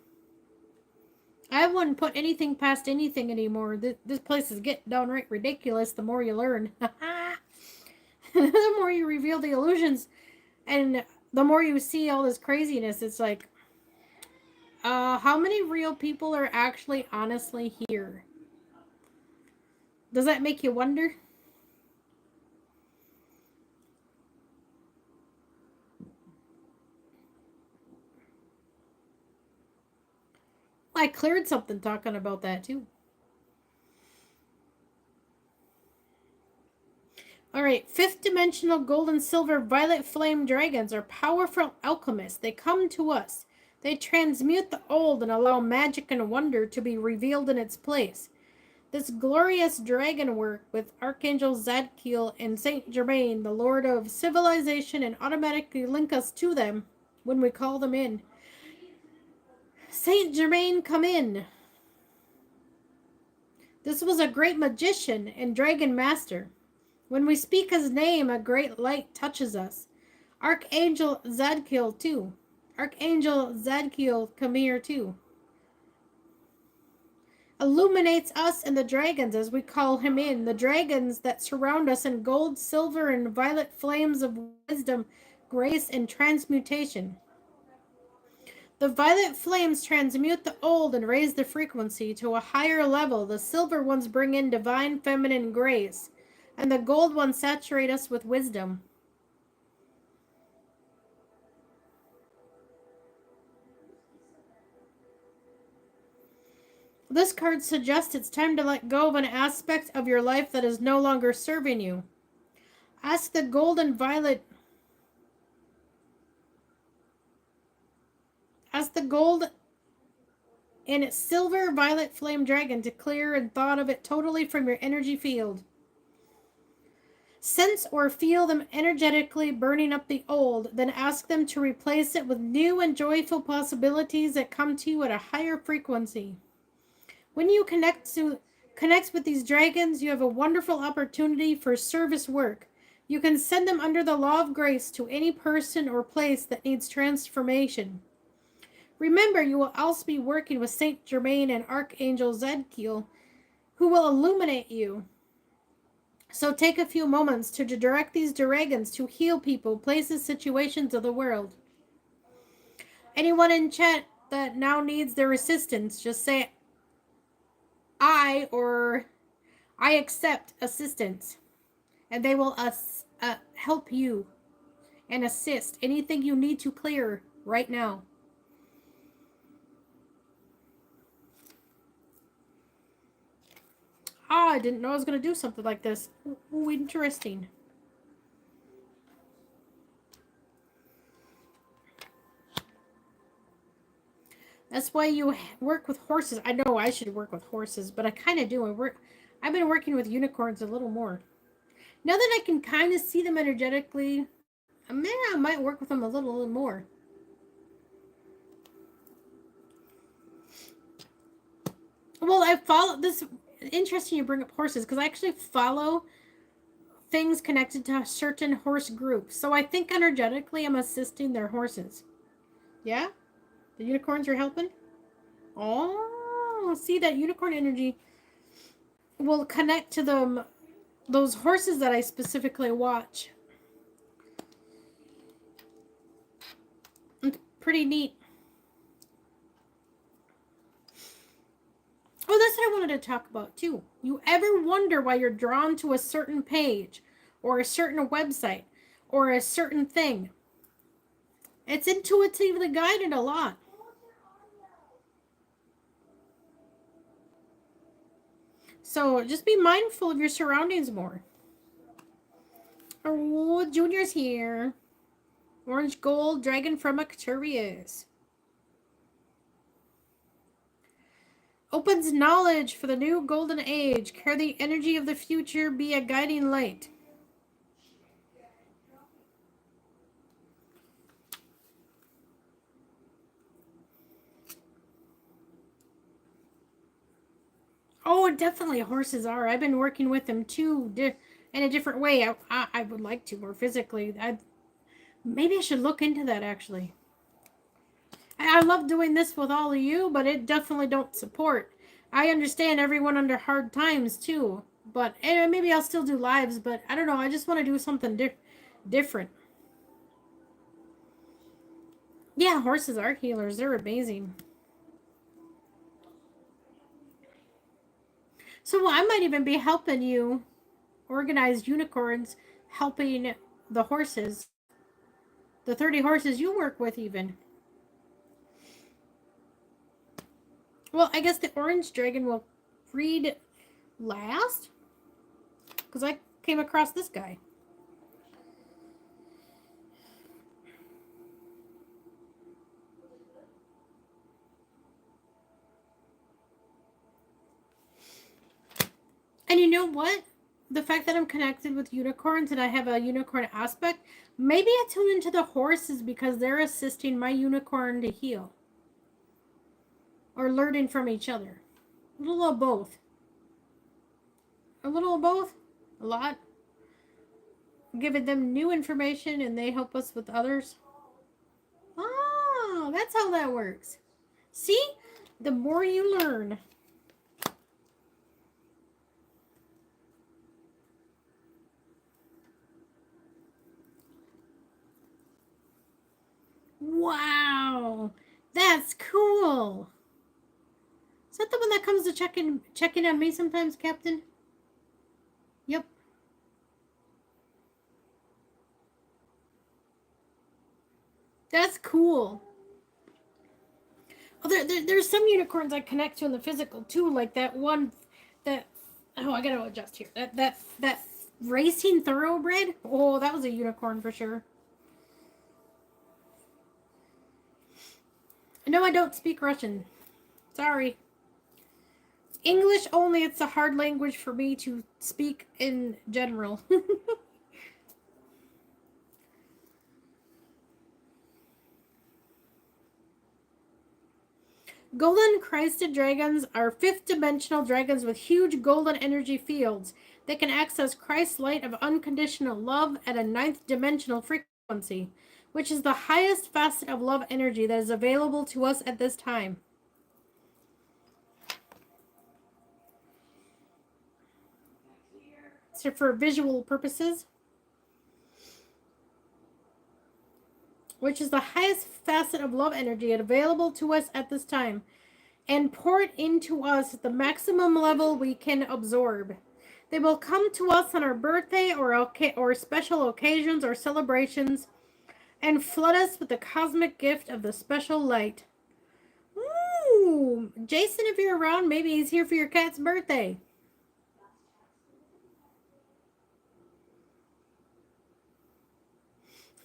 Speaker 1: I wouldn't put anything past anything anymore. This place is getting downright ridiculous the more you learn. The more you reveal the illusions and the more you see all this craziness, it's like, how many real people are actually honestly here? Does that make you wonder? I cleared something talking about that too. Alright, fifth dimensional gold and silver violet flame dragons are powerful alchemists. They come to us. They transmute the old and allow magic and wonder to be revealed in its place. This glorious dragon work with Archangel Zadkiel and Saint Germain, the Lord of Civilization, and automatically link us to them when we call them in. Saint Germain, come in. This was a great magician and dragon master. When we speak his name, a great light touches us. Archangel Zadkiel, too. Archangel Zadkiel, come here, too. Illuminates us and the dragons as we call him in. The dragons that surround us in gold, silver, and violet flames of wisdom, grace, and transmutation. The violet flames transmute the old and raise the frequency to a higher level. The silver ones bring in divine feminine grace, and the gold ones saturate us with wisdom. This card suggests it's time to let go of an aspect of your life that is no longer serving you. Ask the gold and violet. Ask the gold and silver violet flame dragon to clear and thought of it totally from your energy field. Sense or feel them energetically burning up the old, then ask them to replace it with new and joyful possibilities that come to you at a higher frequency. When you connect with these dragons, you have a wonderful opportunity for service work. You can send them under the law of grace to any person or place that needs transformation. Remember, you will also be working with Saint Germain and Archangel Zadkiel, who will illuminate you. So take a few moments to direct these dragons to heal people, places, situations of the world. Anyone in chat that now needs their assistance, just say I accept assistance, and they will help you and assist anything you need to clear right now. I didn't know I was going to do something like this. Ooh, interesting. That's why you work with horses. I know I should work with horses, but I kind of do. I've been working with unicorns a little more. Now that I can kind of see them energetically, I might work with them a little more. Well, I follow this. Interesting you bring up horses because I actually follow things connected to certain horse groups. So I think energetically I'm assisting their horses. Yeah? The unicorns are helping? Oh, see that unicorn energy will connect to them, those horses that I specifically watch. It's pretty neat. Oh, that's what I wanted to talk about too. You ever wonder why you're drawn to a certain page or a certain website or a certain thing? It's intuitively guided a lot. So just be mindful of your surroundings more. Oh, Junior's here. Orange Gold Dragon from Arcturus. Opens knowledge for the new golden age. Carry the energy of the future. Be a guiding light. Oh, definitely horses are. I've been working with them too in a different way. I would like to more physically. Maybe I should look into that actually. I love doing this with all of you, but it definitely don't support. I understand everyone under hard times too, but maybe I'll still do lives. But I don't know. I just want to do something different. Yeah, horses are healers. They're amazing. So I might even be helping you organize unicorns, helping the horses, the 30 horses you work with, even. Well, I guess the orange dragon will read last because I came across this guy. And you know what? The fact that I'm connected with unicorns and I have a unicorn aspect, maybe I tune into the horses because they're assisting my unicorn to heal. Or learning from each other. A little of both. A little of both? A lot? Giving them new information and they help us with others? Oh, that's how that works. See? The more you learn. Wow. That's cool. Is that the one that comes to check in on me sometimes, Captain? Yep. That's cool. Oh, there's some unicorns I connect to in the physical too, like that one that oh I gotta adjust here. That racing thoroughbred. Oh, that was a unicorn for sure. No, I don't speak Russian. Sorry. English only, it's a hard language for me to speak in general. Golden Christed dragons are fifth dimensional dragons with huge golden energy fields. They can access Christ's light of unconditional love at a ninth dimensional frequency, which is the highest facet of love energy that is available to us at this time. So, for visual purposes, which is the highest facet of love energy available to us at this time, and pour it into us at the maximum level we can absorb. They will come to us on our birthday or special occasions or celebrations and flood us with the cosmic gift of the special light. Ooh, Jason, if you're around, maybe he's here for your cat's birthday.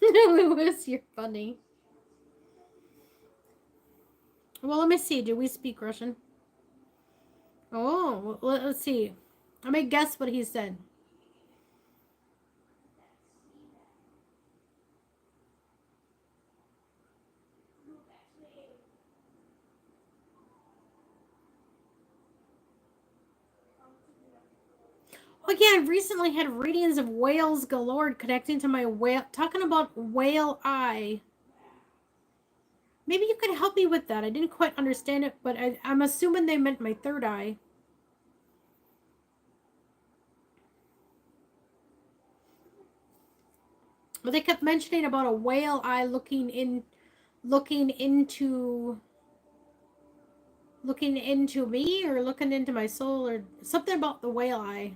Speaker 1: Lewis, you're funny. Well, let me see. Do we speak Russian? Oh, let's see. Let me guess what he said. Oh yeah, I recently had readings of whales galore connecting to my whale, talking about whale eye. Maybe you could help me with that. I didn't quite understand it, but I'm assuming they meant my third eye. But they kept mentioning about a whale eye looking into, looking into me or looking into my soul or something about the whale eye.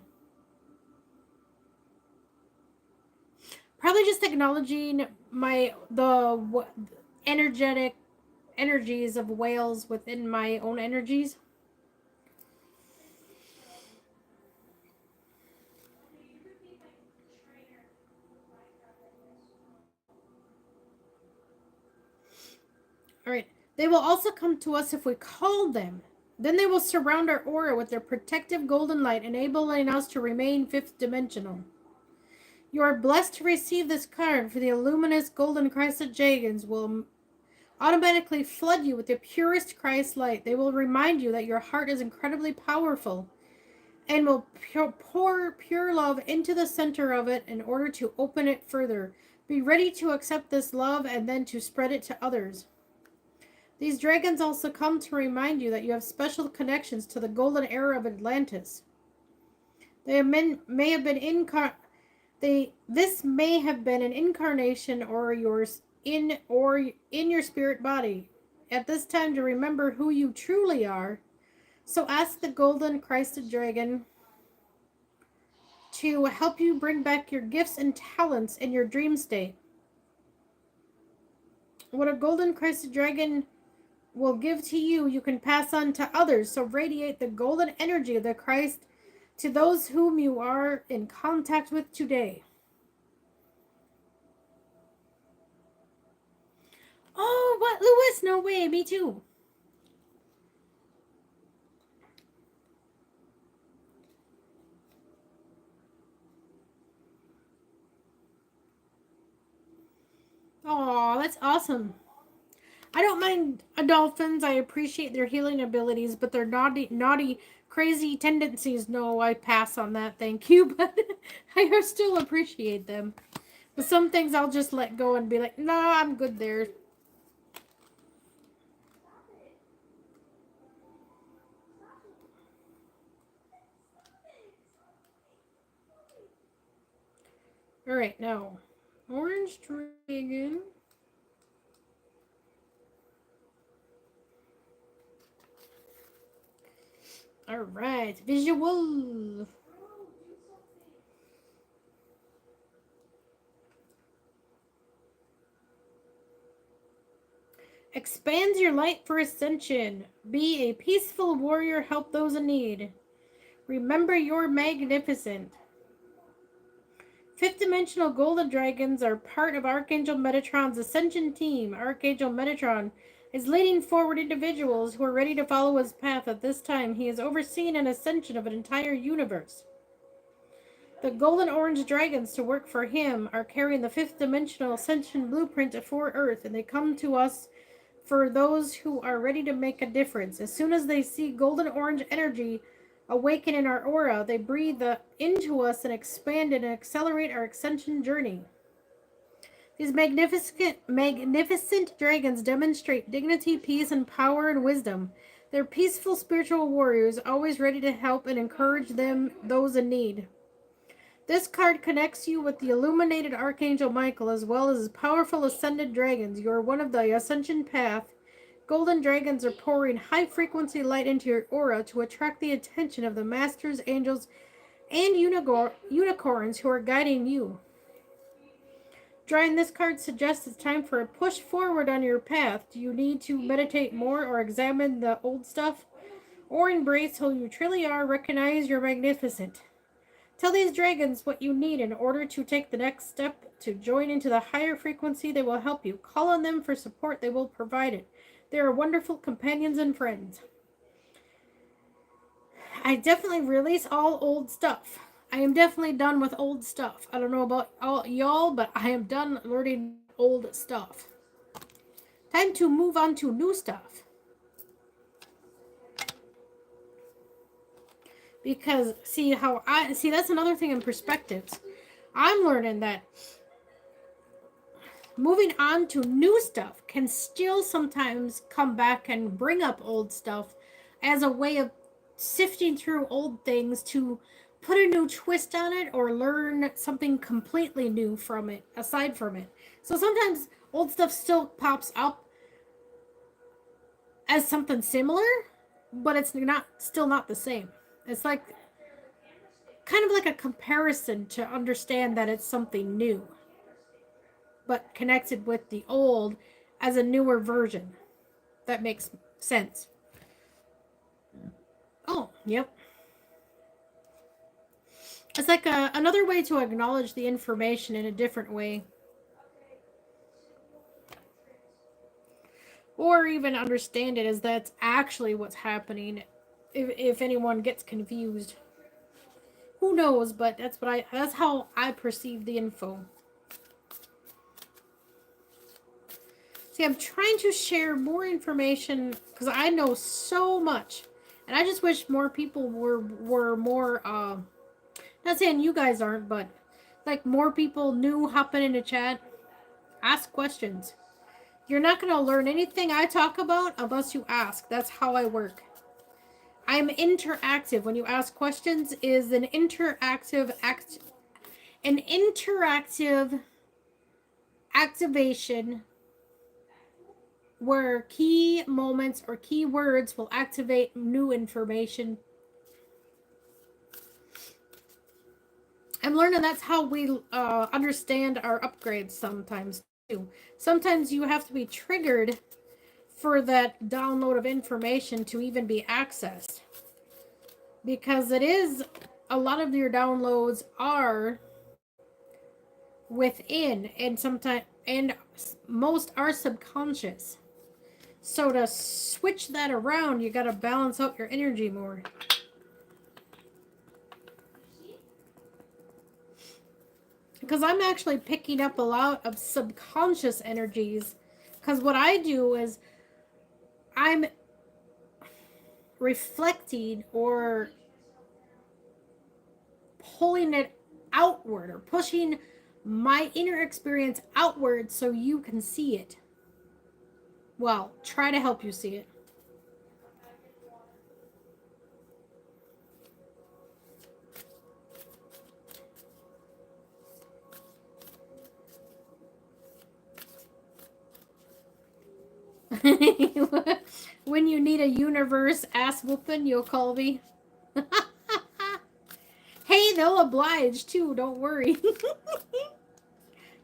Speaker 1: Probably just acknowledging the energetic energies of whales within my own energies. All right. They will also come to us if we call them. Then they will surround our aura with their protective golden light, enabling us to remain fifth dimensional. You are blessed to receive this card, for the luminous golden Christ of Jagans will automatically flood you with the purest Christ light. They will remind you that your heart is incredibly powerful and will pour pure love into the center of it in order to open it further. Be ready to accept this love and then to spread it to others. These dragons also come to remind you that you have special connections to the golden era of Atlantis. They may have been this may have been an incarnation or in your spirit body. At this time to remember who you truly are. So ask the golden Christed dragon to help you bring back your gifts and talents in your dream state. What a golden Christed dragon will give to you, you can pass on to others. So radiate the golden energy of the Christ to those whom you are in contact with today. Oh, what, Lewis? No way, me too. Oh, that's awesome. I don't mind dolphins. I appreciate their healing abilities, but their naughty, crazy tendencies, no, I pass on that. Thank you, but I still appreciate them. But some things I'll just let go and be like, nah, I'm good there. All right, now, orange dragon. All right, visual. Expands your light for ascension. Be a peaceful warrior, help those in need. Remember you're magnificent. Fifth dimensional golden dragons are part of Archangel Metatron's ascension team. Archangel Metatron is leading forward individuals who are ready to follow his path. At this time, he is overseeing an ascension of an entire universe. The golden orange dragons to work for him are carrying the fifth dimensional ascension blueprint for Earth, and they come to us for those who are ready to make a difference. As soon as they see golden orange energy awaken in our aura, they breathe into us and expand and accelerate our ascension journey. These magnificent dragons demonstrate dignity, peace, and power and wisdom. They're peaceful spiritual warriors, always ready to help and encourage those in need. This card connects you with the illuminated Archangel Michael as well as powerful ascended dragons. You are one of the ascension path. Golden dragons are pouring high-frequency light into your aura to attract the attention of the masters, angels, and unicorns who are guiding you. Drawing this card suggests it's time for a push forward on your path. Do you need to meditate more or examine the old stuff? Or embrace who you truly are, recognize you're magnificent. Tell these dragons what you need in order to take the next step to join into the higher frequency. They will help you. Call on them for support. They will provide it. They are wonderful companions and friends. I definitely release all old stuff. I am definitely done with old stuff. I don't know about all y'all, but I am done learning old stuff. Time to move on to new stuff. Because see that's another thing in perspectives. I'm learning that moving on to new stuff can still sometimes come back and bring up old stuff as a way of sifting through old things to put a new twist on it or learn something completely new from it, aside from it. So sometimes old stuff still pops up as something similar, but it's still not the same. It's like kind of like a comparison to understand that it's something new, but connected with the old as a newer version. That makes sense. Oh, yep. It's like another way to acknowledge the information in a different way. Or even understand it as that's actually what's happening, if anyone gets confused. Who knows, but that's how I perceive the info. See, I'm trying to share more information because I know so much. And I just wish more people were more, not saying you guys aren't, but like more people knew hopping into chat. Ask questions. You're not going to learn anything I talk about unless you ask. That's how I work. I'm interactive. When you ask questions, is an interactive activation where key moments or key words will activate new information. I'm learning that's how we understand our upgrades sometimes too. Sometimes you have to be triggered for that download of information to even be accessed. Because it is, a lot of your downloads are within, and sometimes, and most are subconscious. So to switch that around, you got to balance out your energy more. Because I'm actually picking up a lot of subconscious energies. Because what I do is I'm reflecting or pulling it outward or pushing my inner experience outward so you can see it. Well, try to help you see it. When you need a universe ass whooping, you'll call me. Hey, they'll oblige too, don't worry.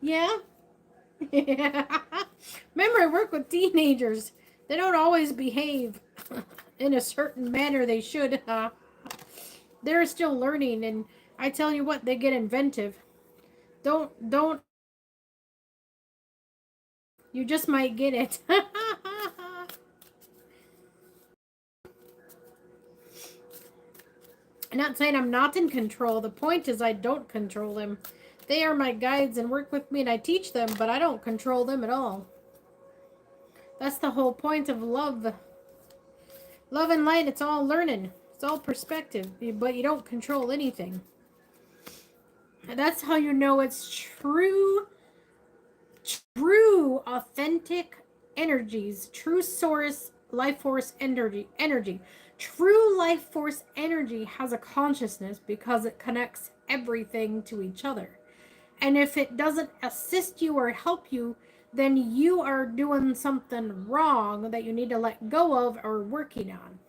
Speaker 1: Yeah? Yeah. Remember, I work with teenagers. They don't always behave in a certain manner they should. They're still learning, and I tell you what, they get inventive. Don't. You just might get it. I'm not saying I'm not in control. The point is I don't control them. They are my guides and work with me and I teach them, but I don't control them at all. That's the whole point of love. Love and light, it's all learning. It's all perspective, but you don't control anything. And that's how you know it's true, authentic energies, true source, life force energy. True life force energy has a consciousness because it connects everything to each other. And if it doesn't assist you or help you, then you are doing something wrong that you need to let go of or working on.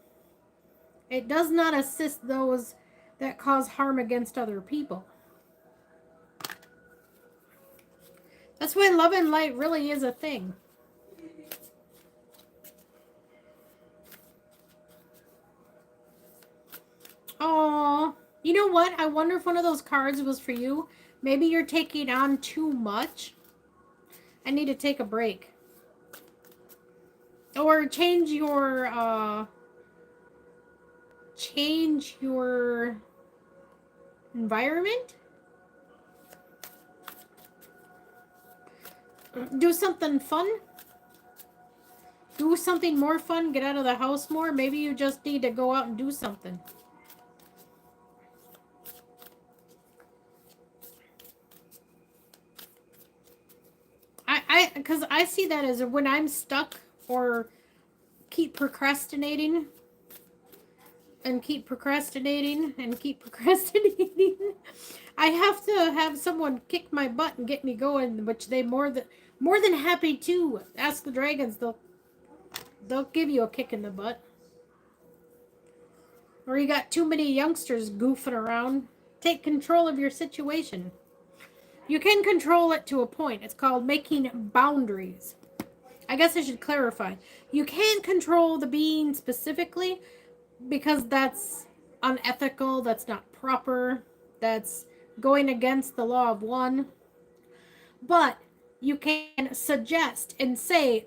Speaker 1: It does not assist those that cause harm against other people. That's why love and light really is a thing. Oh, you know what? I wonder if one of those cards was for you. Maybe you're taking on too much. I need to take a break. Or change your environment. Do something fun. Do something more fun. Get out of the house more. Maybe you just need to go out and do something. Because I see that as when I'm stuck or keep procrastinating and keep procrastinating and keep procrastinating. I have to have someone kick my butt and get me going, which they more than happy to. Ask the dragons, they'll give you a kick in the butt. Or you got too many youngsters goofing around. Take control of your situation. You can control it to a point. It's called making boundaries. I guess I should clarify. You can't control the being specifically because that's unethical, that's not proper, that's going against the law of one. But you can suggest and say,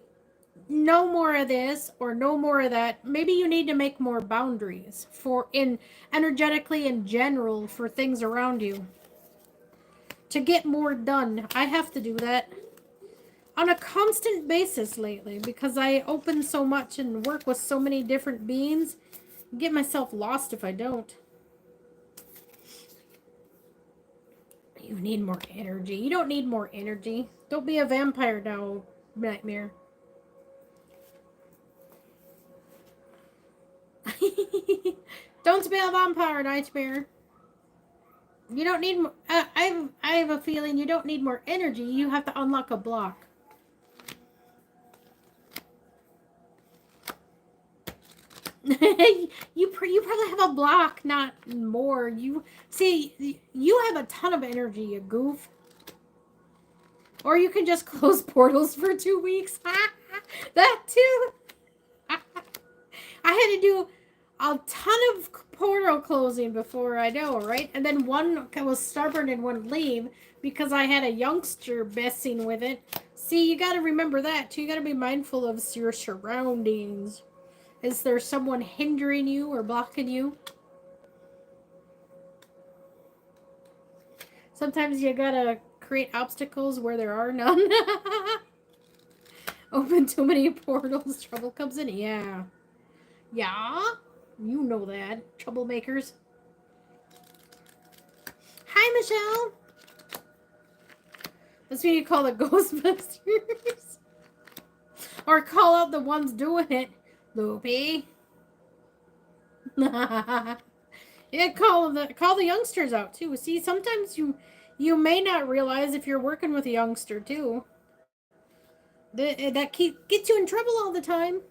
Speaker 1: no more of this or no more of that. Maybe you need to make more boundaries for in energetically in general for things around you. To get more done. I have to do that on a constant basis lately because I open so much and work with so many different beings. I get myself lost if I don't. You need more energy. You don't need more energy. Don't be a vampire now, Nightmare. Don't be a vampire, Nightmare. You don't need more. I have a feeling you don't need more energy. You have to unlock a block. you probably have a block, not more. You see, you have a ton of energy, you goof. Or you can just close portals for 2 weeks. That too. I had to do a ton of portal closing before I know, right? And then one was stubborn and wouldn't leave because I had a youngster messing with it. See, you got to remember that too. You got to be mindful of your surroundings. Is there someone hindering you or blocking you? Sometimes you gotta create obstacles where there are none. Open too many portals, trouble comes in. Yeah. Yeah? You know that. Troublemakers. Hi, Michelle. That's what you call the Ghostbusters. Or call out the ones doing it. Loopy. Yeah, call the youngsters out too. See, sometimes you may not realize if you're working with a youngster too. That gets you in trouble all the time.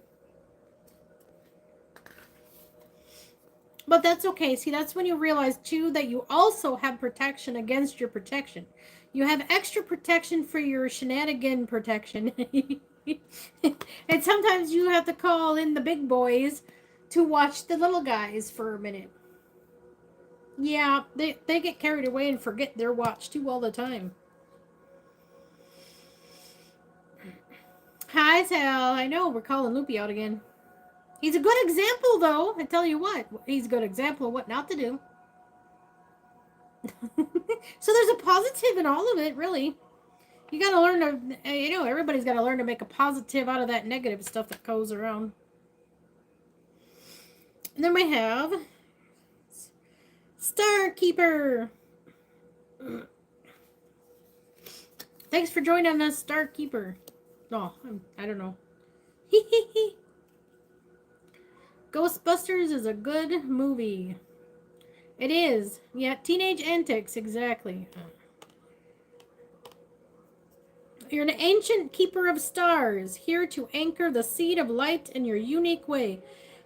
Speaker 1: But that's okay. See, that's when you realize too that you also have protection against your protection. You have extra protection for your shenanigan protection. And sometimes you have to call in the big boys to watch the little guys for a minute. Yeah, they get carried away and forget their watch too all the time. Hi, Sal. I know, we're calling Loopy out again. He's a good example, though. I tell you what, he's a good example of what not to do. So there's a positive in all of it, really. You gotta learn to, everybody's gotta learn to make a positive out of that negative stuff that goes around. And then we have Star Keeper. Thanks for joining us, Star Keeper. Oh, I don't know. Ghostbusters is a good movie. It is. Yeah, teenage antics, exactly. You're an ancient keeper of stars, here to anchor the seed of light in your unique way.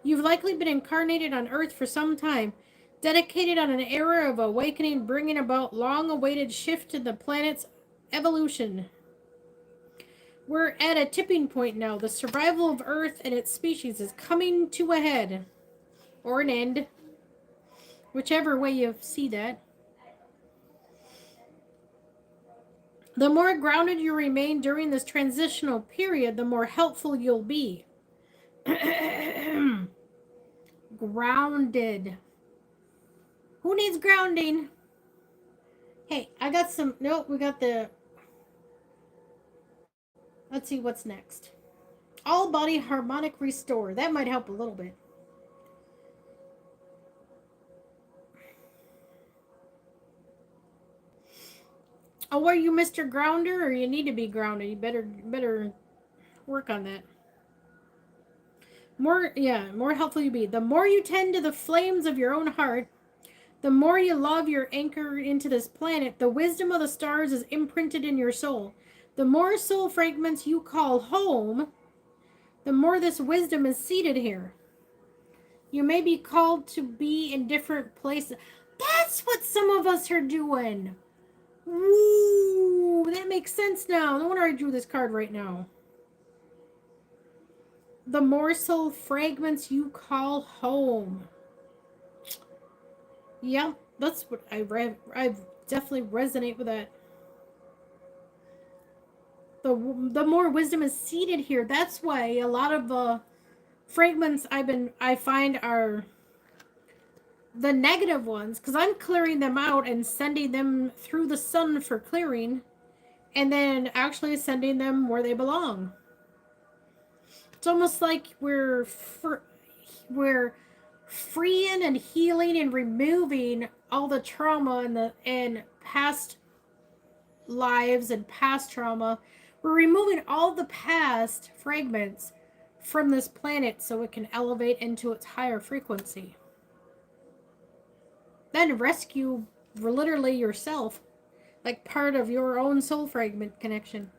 Speaker 1: You've likely been incarnated on Earth for some time, dedicated on an era of awakening, bringing about long-awaited shift in the planet's evolution. We're at a tipping point now. The survival of Earth and its species is coming to a head. Or an end. Whichever way you see that. The more grounded you remain during this transitional period, the more helpful you'll be. Grounded. Who needs grounding? Hey, I got some... Nope, we got the... Let's see what's next. All body harmonic restore. That might help a little bit. Oh, are you Mr. Grounder, or you need to be grounded? You better work on that. More helpful you be. The more you tend to the flames of your own heart, the more you love your anchor into this planet, the wisdom of the stars is imprinted in your soul. The more soul fragments you call home, the more this wisdom is seated here. You may be called to be in different places. That's what some of us are doing. Ooh, that makes sense now. No wonder I drew this card right now. The more soul fragments you call home. Yeah, that's what I definitely resonate with that. The more wisdom is seated here. That's why a lot of fragments I find are the negative ones, because I'm clearing them out and sending them through the sun for clearing, and then actually sending them where they belong. It's almost like we're freeing and healing and removing all the trauma and past lives and past trauma. We're removing all the past fragments from this planet so it can elevate into its higher frequency. Then rescue literally yourself, like part of your own soul fragment connection.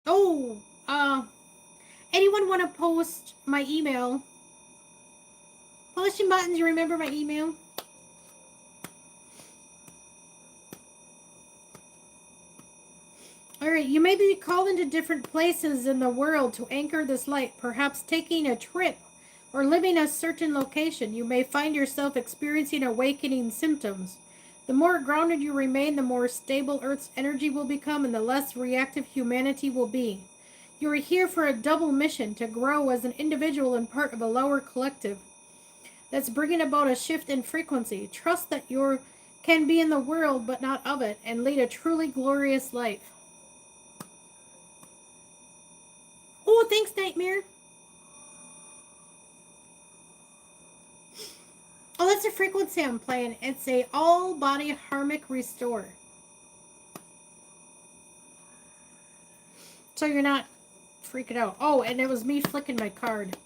Speaker 1: Oh, anyone want to post my email? Posting buttons, you remember my email? Alright, you may be called into different places in the world to anchor this light, perhaps taking a trip or living a certain location. You may find yourself experiencing awakening symptoms. The more grounded you remain, the more stable Earth's energy will become and the less reactive humanity will be. You are here for a double mission, to grow as an individual and part of a lower collective that's bringing about a shift in frequency. Trust that you can be in the world but not of it, and lead a truly glorious life. Oh, thanks, Nightmare. Oh, that's a frequency I'm playing. It's a all-body harmonic restore. So you're not freaking out. Oh, and it was me flicking my card.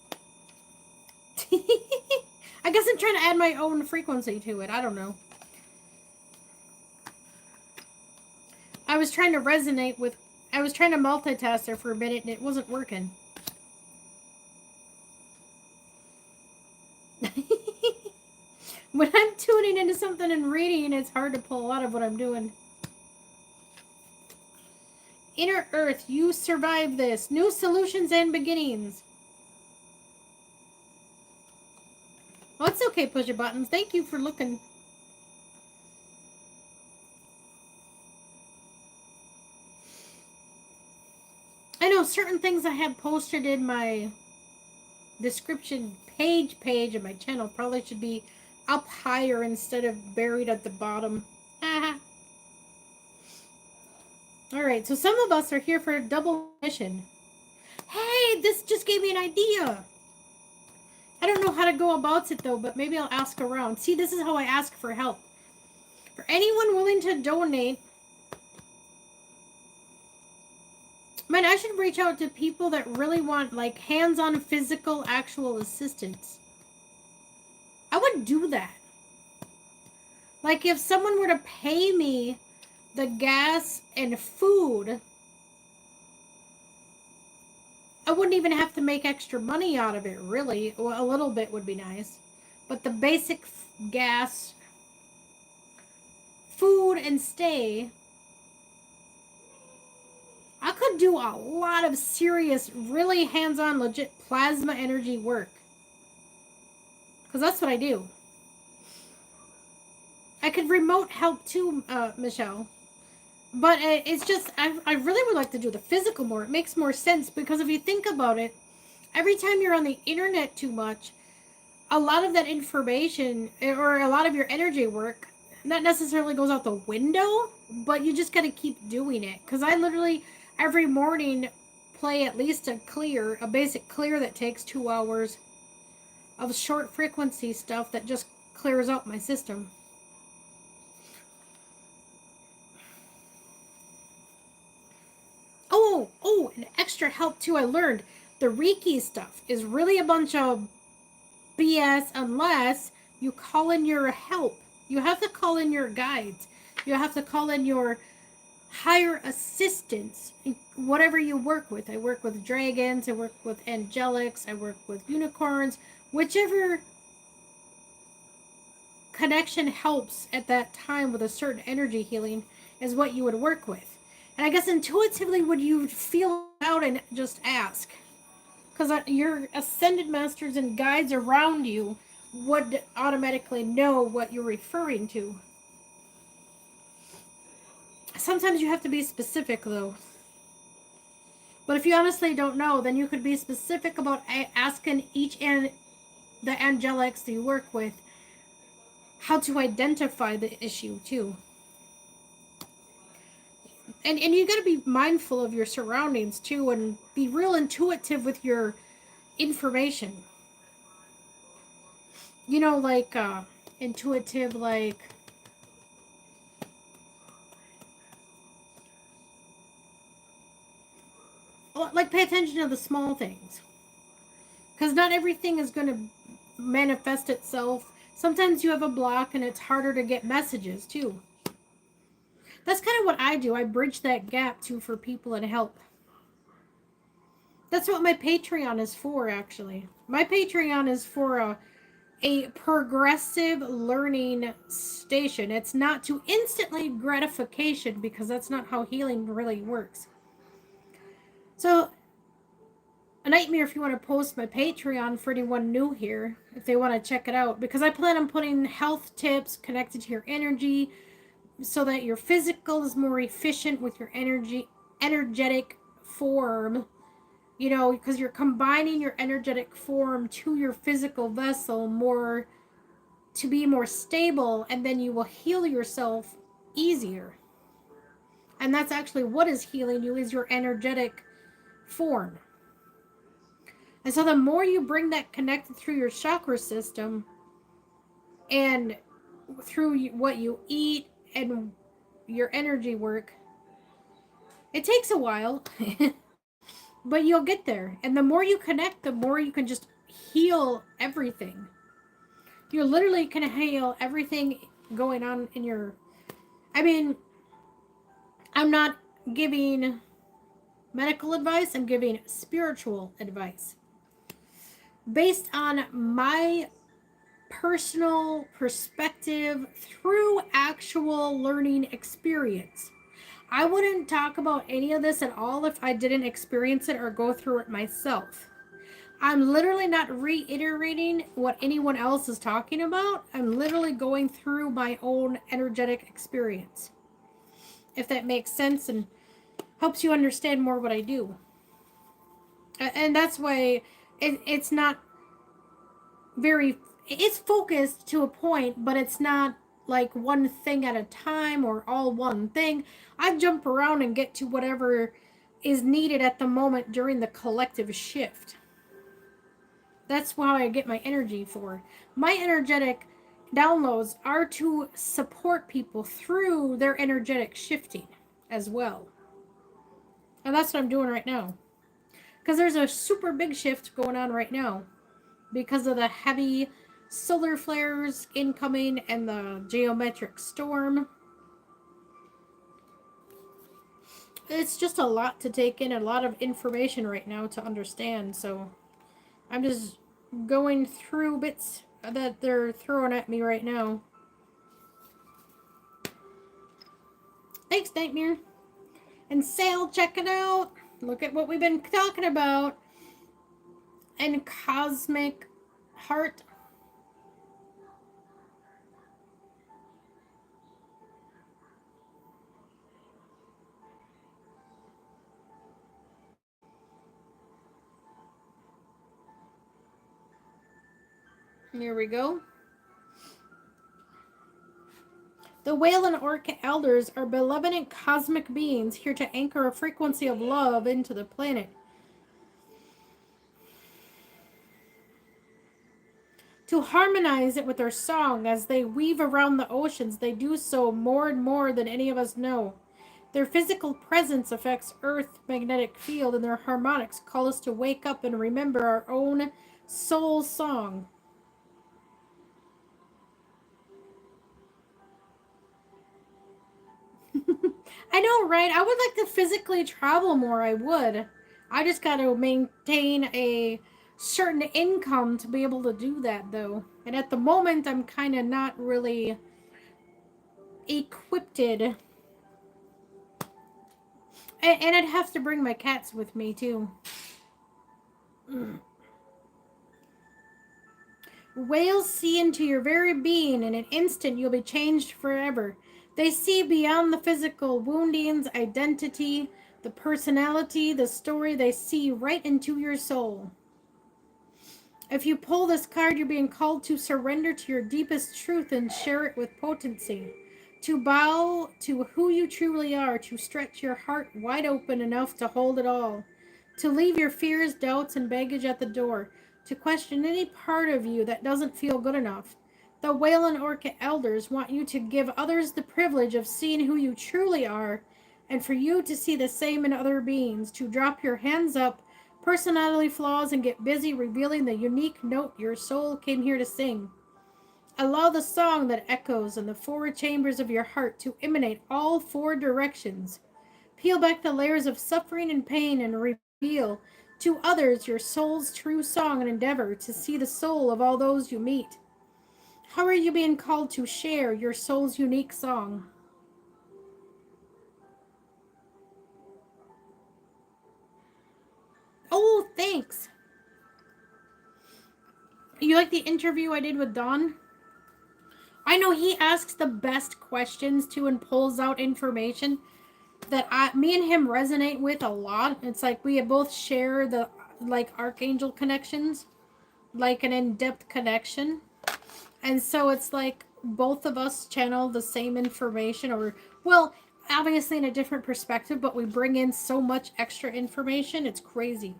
Speaker 1: I guess I'm trying to add my own frequency to it. I don't know. I was trying to resonate with I was trying to multitask there for a minute and it wasn't working. When I'm tuning into something and reading, it's hard to pull out of what I'm doing. Inner Earth, you survive this. New solutions and beginnings. Well, it's okay, push your buttons. Thank you for looking. I know certain things I have posted in my description page of my channel probably should be up higher instead of buried at the bottom. Alright, so some of us are here for a double mission. Hey, this just gave me an idea. I don't know how to go about it though, but maybe I'll ask around. See, this is how I ask for help. For anyone willing to donate, man, I should reach out to people that really want like hands-on physical actual assistance. I would do that. Like if someone were to pay me the gas and food, I wouldn't even have to make extra money out of it, really. Well, a little bit would be nice. But the basic gas, food, and stay, I could do a lot of serious, really hands-on, legit plasma energy work. Because that's what I do. I could remote help too, Michelle. But it's just, I really would like to do the physical more. It makes more sense because if you think about it, every time you're on the internet too much, a lot of that information or a lot of your energy work not necessarily goes out the window, but you just got to keep doing it. Because I literally every morning play at least a basic clear that takes 2 hours of short frequency stuff that just clears out my system. Oh, and extra help too. I learned the Reiki stuff is really a bunch of BS unless you call in your help. You have to call in your guides. You have to call in your higher assistants, whatever you work with. I work with dragons, I work with angelics, I work with unicorns, whichever connection helps at that time with a certain energy healing is what you would work with. And I guess intuitively would you feel out and just ask? Because your ascended masters and guides around you would automatically know what you're referring to. Sometimes you have to be specific, though. But if you honestly don't know, then you could be specific about asking each and the angelics that you work with how to identify the issue, too. And you got to be mindful of your surroundings, too, and be real intuitive with your information. You know, like, intuitive, like pay attention to the small things. Because not everything is going to manifest itself. Sometimes you have a block and it's harder to get messages, too. That's kind of what I do. I bridge that gap, too, for people and help. That's what my Patreon is for, actually. My Patreon is for a progressive learning station. It's not to instantly gratification because that's not how healing really works. So, a nightmare if you want to post my Patreon for anyone new here, if they want to check it out, because I plan on putting health tips connected to your energy so that your physical is more efficient with your energetic form. You know, because you're combining your energetic form to your physical vessel more to be more stable, and then you will heal yourself easier. And that's actually what is healing you, is your energetic form. And so the more you bring that connected through your chakra system and through what you eat and your energy work, it takes a while, but you'll get there. And the more you connect, the more you can just heal everything. You literally can heal everything going on in your... I mean, I'm not giving medical advice. I'm giving spiritual advice based on my personal perspective through actual learning experience. I wouldn't talk about any of this at all if I didn't experience it or go through it myself. I'm literally not reiterating what anyone else is talking about. I'm literally going through my own energetic experience. If that makes sense and helps you understand more what I do. And that's why it's not very, it's focused to a point, but it's not like one thing at a time or all one thing. I jump around and get to whatever is needed at the moment during the collective shift. That's why I get my energy for. My energetic downloads are to support people through their energetic shifting as well. And that's what I'm doing right now. Because there's a super big shift going on right now because of the heavy solar flares incoming and the geometric storm. It's just a lot to take in, a lot of information right now to understand. So I'm just going through bits that they're throwing at me right now. Thanks, Nightmare. And Sale, check it out. Look at what we've been talking about. And Cosmic Heart. Here we go. The whale and orca elders are benevolent cosmic beings here to anchor a frequency of love into the planet. To harmonize it with their song as they weave around the oceans, they do so more and more than any of us know. Their physical presence affects Earth's magnetic field, and their harmonics call us to wake up and remember our own soul song. I know, right? I would like to physically travel more. I would. I just got to maintain a certain income to be able to do that, though. And at the moment, I'm kind of not really equipped. And I'd have to bring my cats with me, too. Whales see into your very being. In an instant, you'll be changed forever. They see beyond the physical woundings, identity, the personality, the story. They see right into your soul. If you pull this card, you're being called to surrender to your deepest truth and share it with potency. To bow to who you truly are, to stretch your heart wide open enough to hold it all. To leave your fears, doubts, and baggage at the door. To question any part of you that doesn't feel good enough. The whale and orca elders want you to give others the privilege of seeing who you truly are, and for you to see the same in other beings, to drop your hands up, personality flaws, and get busy revealing the unique note your soul came here to sing. Allow the song that echoes in the four chambers of your heart to emanate all four directions. Peel back the layers of suffering and pain and reveal to others your soul's true song and endeavor to see the soul of all those you meet. How are you being called to share your soul's unique song? Oh, thanks. You like the interview I did with Don? I know he asks the best questions too and pulls out information that me and him resonate with a lot. It's like we both share the like archangel connections, like an in-depth connection. And so it's like both of us channel the same information, or well, obviously in a different perspective, but we bring in so much extra information. It's crazy.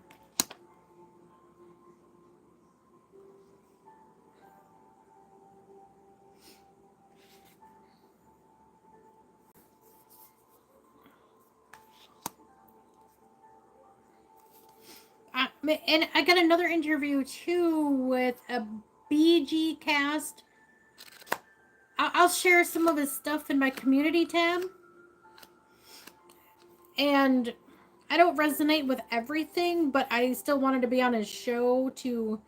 Speaker 1: And I got another interview too with a BG cast. I'll share some of his stuff in my community tab. And I don't resonate with everything, but I still wanted to be on his show to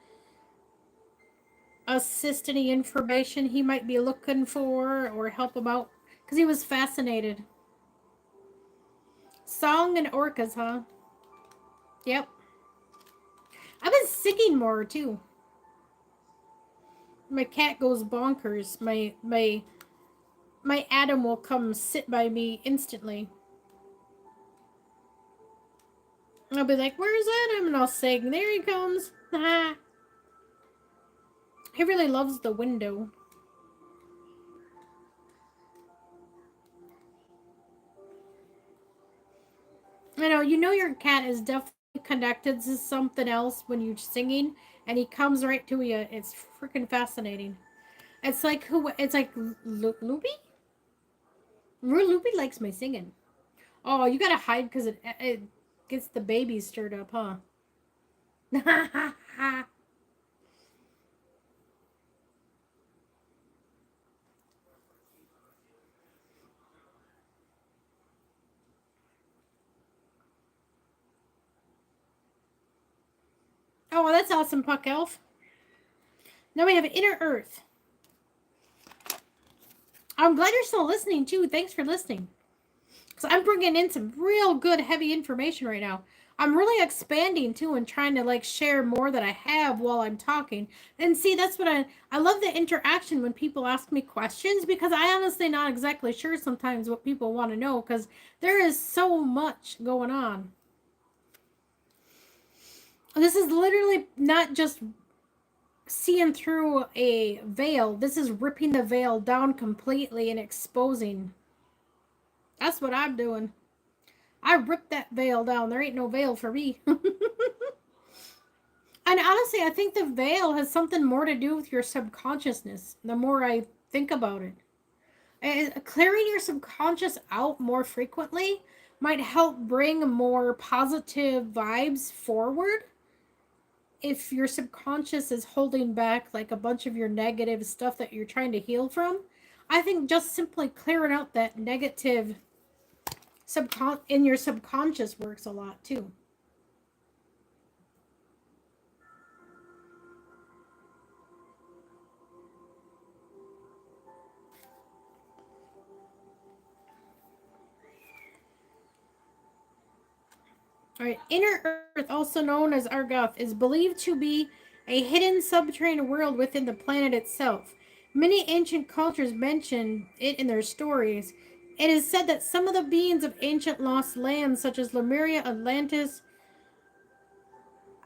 Speaker 1: assist any information he might be looking for or help him out because he was fascinated. Song and orcas, huh? Yep. I've been singing more too. My cat goes bonkers. My Adam will come sit by me instantly. I'll be like, "Where's Adam?" And I'll sing, "There he comes." He really loves the window. You know your cat is definitely connected to something else when you're singing, and he comes right to you. It's freaking fascinating. It's like who? It's like Loopy. Loopy likes my singing. Oh, you gotta hide because it gets the babies stirred up, huh? Oh, well, that's awesome, Puck Elf. Now we have Inner Earth. I'm glad you're still listening too. Thanks for listening. Because I'm bringing in some real good, heavy information right now. I'm really expanding too and trying to like share more that I have while I'm talking. And see, that's what I love the interaction when people ask me questions because I honestly not exactly sure sometimes what people want to know because there is so much going on. This is literally not just seeing through a veil. This is ripping the veil down completely and exposing. That's what I'm doing. I ripped that veil down. There ain't no veil for me. And honestly, I think the veil has something more to do with your subconsciousness the more I think about it. Clearing your subconscious out more frequently might help bring more positive vibes forward if your subconscious is holding back like a bunch of your negative stuff that you're trying to heal from. I think just simply clearing out that negative in your subconscious works a lot too. All right, Inner Earth, also known as Argoth, is believed to be a hidden subterranean world within the planet itself. Many ancient cultures mention it in their stories. It is said that some of the beings of ancient lost lands, such as Lemuria, Atlantis,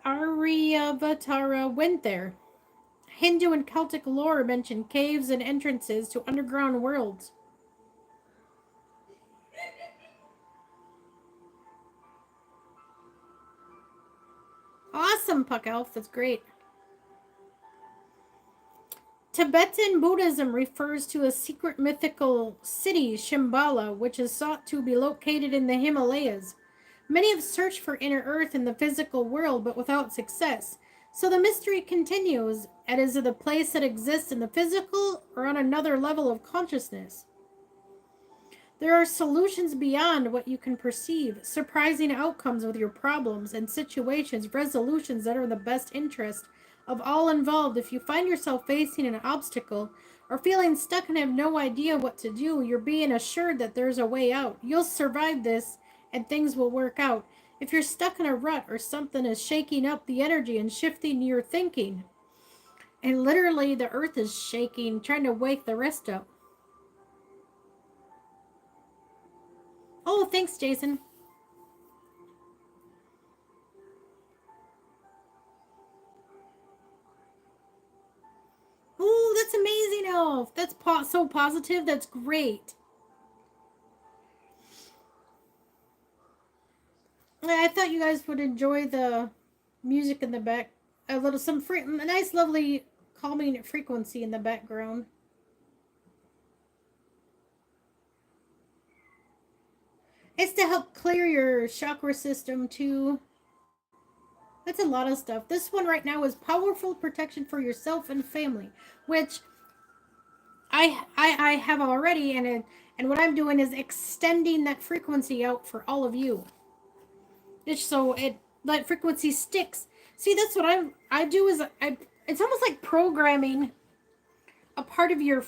Speaker 1: Aryavatara, went there. Hindu and Celtic lore mention caves and entrances to underground worlds. Awesome, Puck Elf. That's great. Tibetan Buddhism refers to a secret mythical city, Shambhala, which is thought to be located in the Himalayas. Many have searched for inner earth in the physical world, but without success. So the mystery continues. And is it a place that exists in the physical or on another level of consciousness? There are solutions beyond what you can perceive, surprising outcomes with your problems and situations, resolutions that are in the best interest of all involved. If you find yourself facing an obstacle or feeling stuck and have no idea what to do, you're being assured that there's a way out. You'll survive this and things will work out. If you're stuck in a rut or something is shaking up the energy and shifting your thinking, and literally the earth is shaking, trying to wake the rest up. Oh, thanks, Jason. Ooh, that's amazing, Elf. That's so positive. That's great. I thought you guys would enjoy the music in the back. A little, a nice, lovely, calming frequency in the background. It's to help clear your chakra system too. That's a lot of stuff. This one right now is powerful protection for yourself and family, which I have already, and what I'm doing is extending that frequency out for all of you. It's so that frequency sticks. See, that's what I do is it's almost like programming a part of your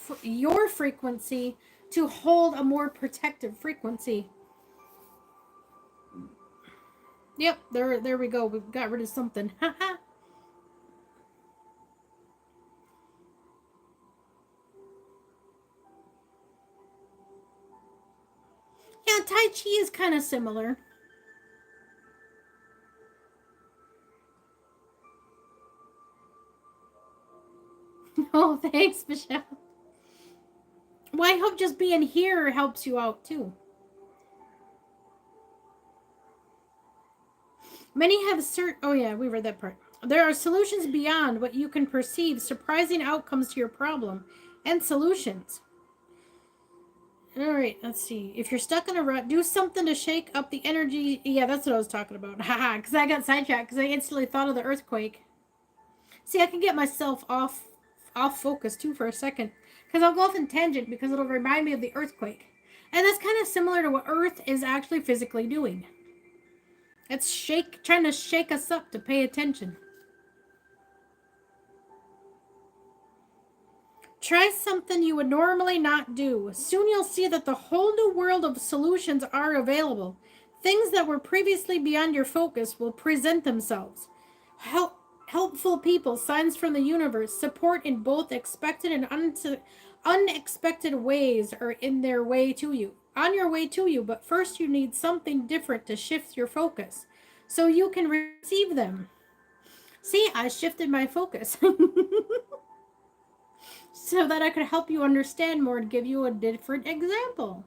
Speaker 1: frequency to hold a more protective frequency. Yep, there we go. We got rid of something. Haha. Yeah, Tai Chi is kind of similar. Oh, thanks, Michelle. Well, I hope just being here helps you out too. Many have cert. Oh yeah, we read that part. There are solutions beyond what you can perceive, surprising outcomes to your problem, and solutions. All right, let's see. If you're stuck in a rut, do something to shake up the energy. Yeah, that's what I was talking about. Haha, because I got sidetracked because I instantly thought of the earthquake. See, I can get myself off focus too for a second because I'll go off in tangent because it'll remind me of the earthquake, and that's kind of similar to what Earth is actually physically doing. It's trying to shake us up to pay attention. Try something you would normally not do. Soon you'll see that the whole new world of solutions are available. Things that were previously beyond your focus will present themselves. Helpful people, signs from the universe, support in both expected and unexpected ways are in their way to you. On your way to you, but first you need something different to shift your focus so you can receive them. See, I shifted my focus. So that I could help you understand more and give you a different example.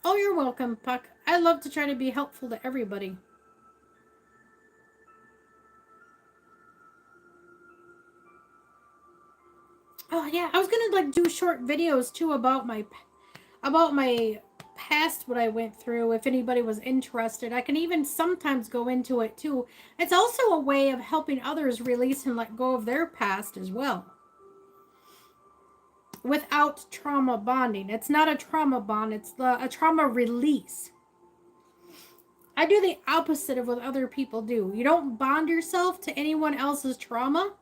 Speaker 1: Oh, you're welcome, Puck. I love to try to be helpful to everybody. Oh yeah, I was gonna like do short videos too about my past, what I went through. If anybody was interested, I can even sometimes go into it too. It's also a way of helping others release and let go of their past as well, without trauma bonding. It's not a trauma bond, it's a trauma release. I do the opposite of what other people do. You don't bond yourself to anyone else's trauma.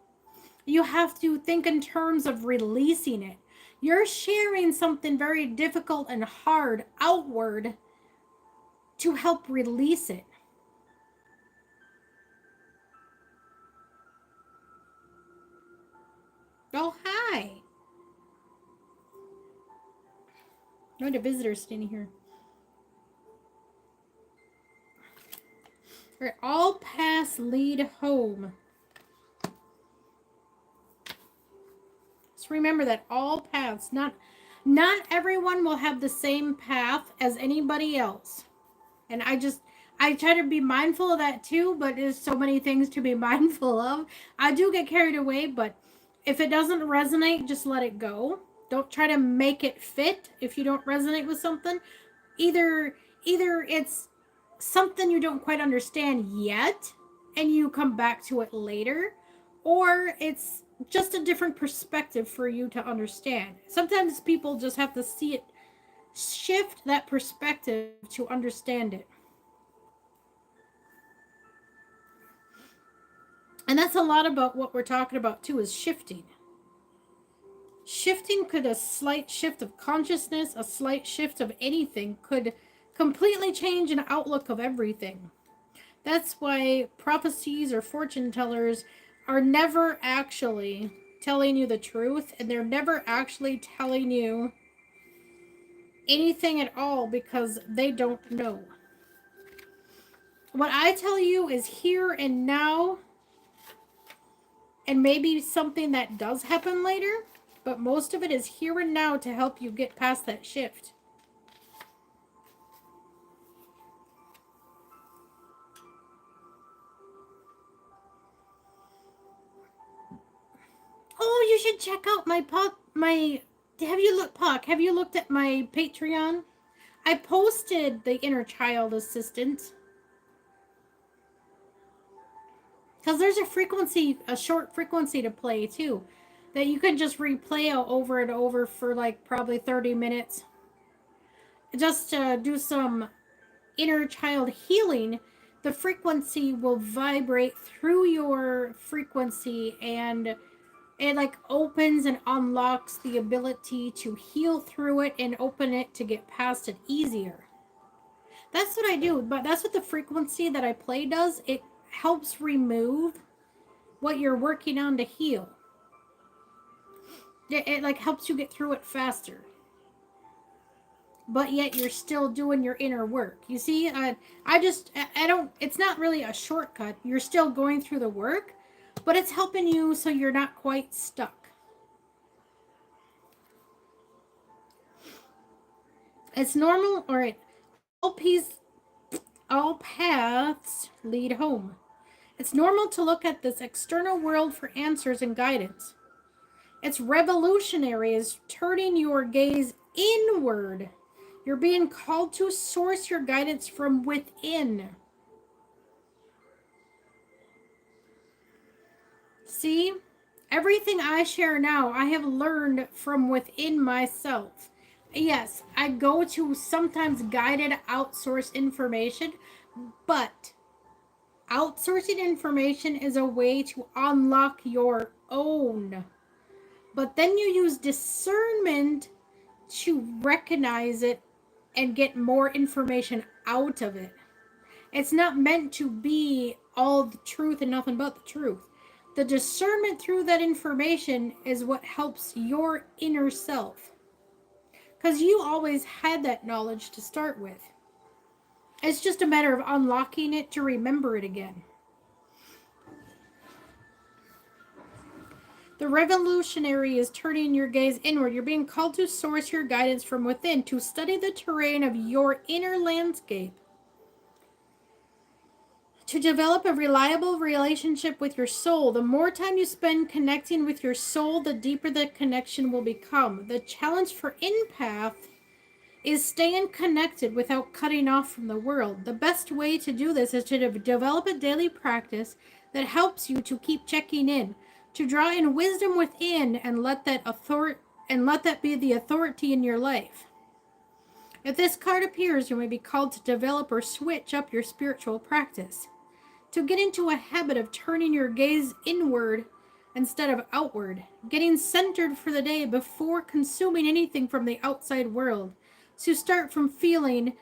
Speaker 1: You have to think in terms of releasing it. You're sharing something very difficult and hard outward to help release it. Oh, hi. No, the visitors standing here. All right, all paths lead home. Just remember that all paths, not everyone will have the same path as anybody else. And I try to be mindful of that too, but there's so many things to be mindful of. I do get carried away, but if it doesn't resonate, just let it go. Don't try to make it fit if you don't resonate with something. Either it's something you don't quite understand yet and you come back to it later, or it's just a different perspective for you to understand. Sometimes people just have to see it, shift that perspective to understand it. And that's a lot about what we're talking about too, is shifting. Shifting could, a slight shift of consciousness, a slight shift of anything could completely change an outlook of everything. That's why prophecies or fortune tellers are never actually telling you the truth, and they're never actually telling you anything at all because they don't know. What I tell you is here and now, and maybe something that does happen later, but most of it is here and now to help you get past that shift. Oh, you should check out my have you looked Puck? Have you looked at my Patreon? I posted the inner child assistant because there's a short frequency to play too, that you can just replay over and over for like probably 30 minutes. just to do some inner child healing, the frequency will vibrate through your frequency, and it like opens and unlocks the ability to heal through it and open it to get past it easier. That's what I do, but that's what the frequency that I play does. It helps remove what you're working on to heal. It like helps you get through it faster. But yet you're still doing your inner work. You see, I don't, it's not really a shortcut. You're still going through the work, but it's helping you so you're not quite stuck. It's normal. All right. All paths lead home. It's normal to look at this external world for answers and guidance. It's revolutionary as turning your gaze inward. You're being called to source your guidance from within. See, everything I share now, I have learned from within myself. Yes, I go to sometimes guided outsourced information, but outsourcing information is a way to unlock your own. But then you use discernment to recognize it and get more information out of it. It's not meant to be all the truth and nothing but the truth. The discernment through that information is what helps your inner self. Because you always had that knowledge to start with. It's just a matter of unlocking it to remember it again. The revolutionary is turning your gaze inward. You're being called to source your guidance from within, to study the terrain of your inner landscape, to develop a reliable relationship with your soul. The more time you spend connecting with your soul, the deeper the connection will become. The challenge for empath is staying connected without cutting off from the world. The best way to do this is to develop a daily practice that helps you to keep checking in, to draw in wisdom within, and let that be the authority in your life. If this card appears, you may be called to develop or switch up your spiritual practice, to get into a habit of turning your gaze inward instead of outward, getting centered for the day before consuming anything from the outside world, to start from feeling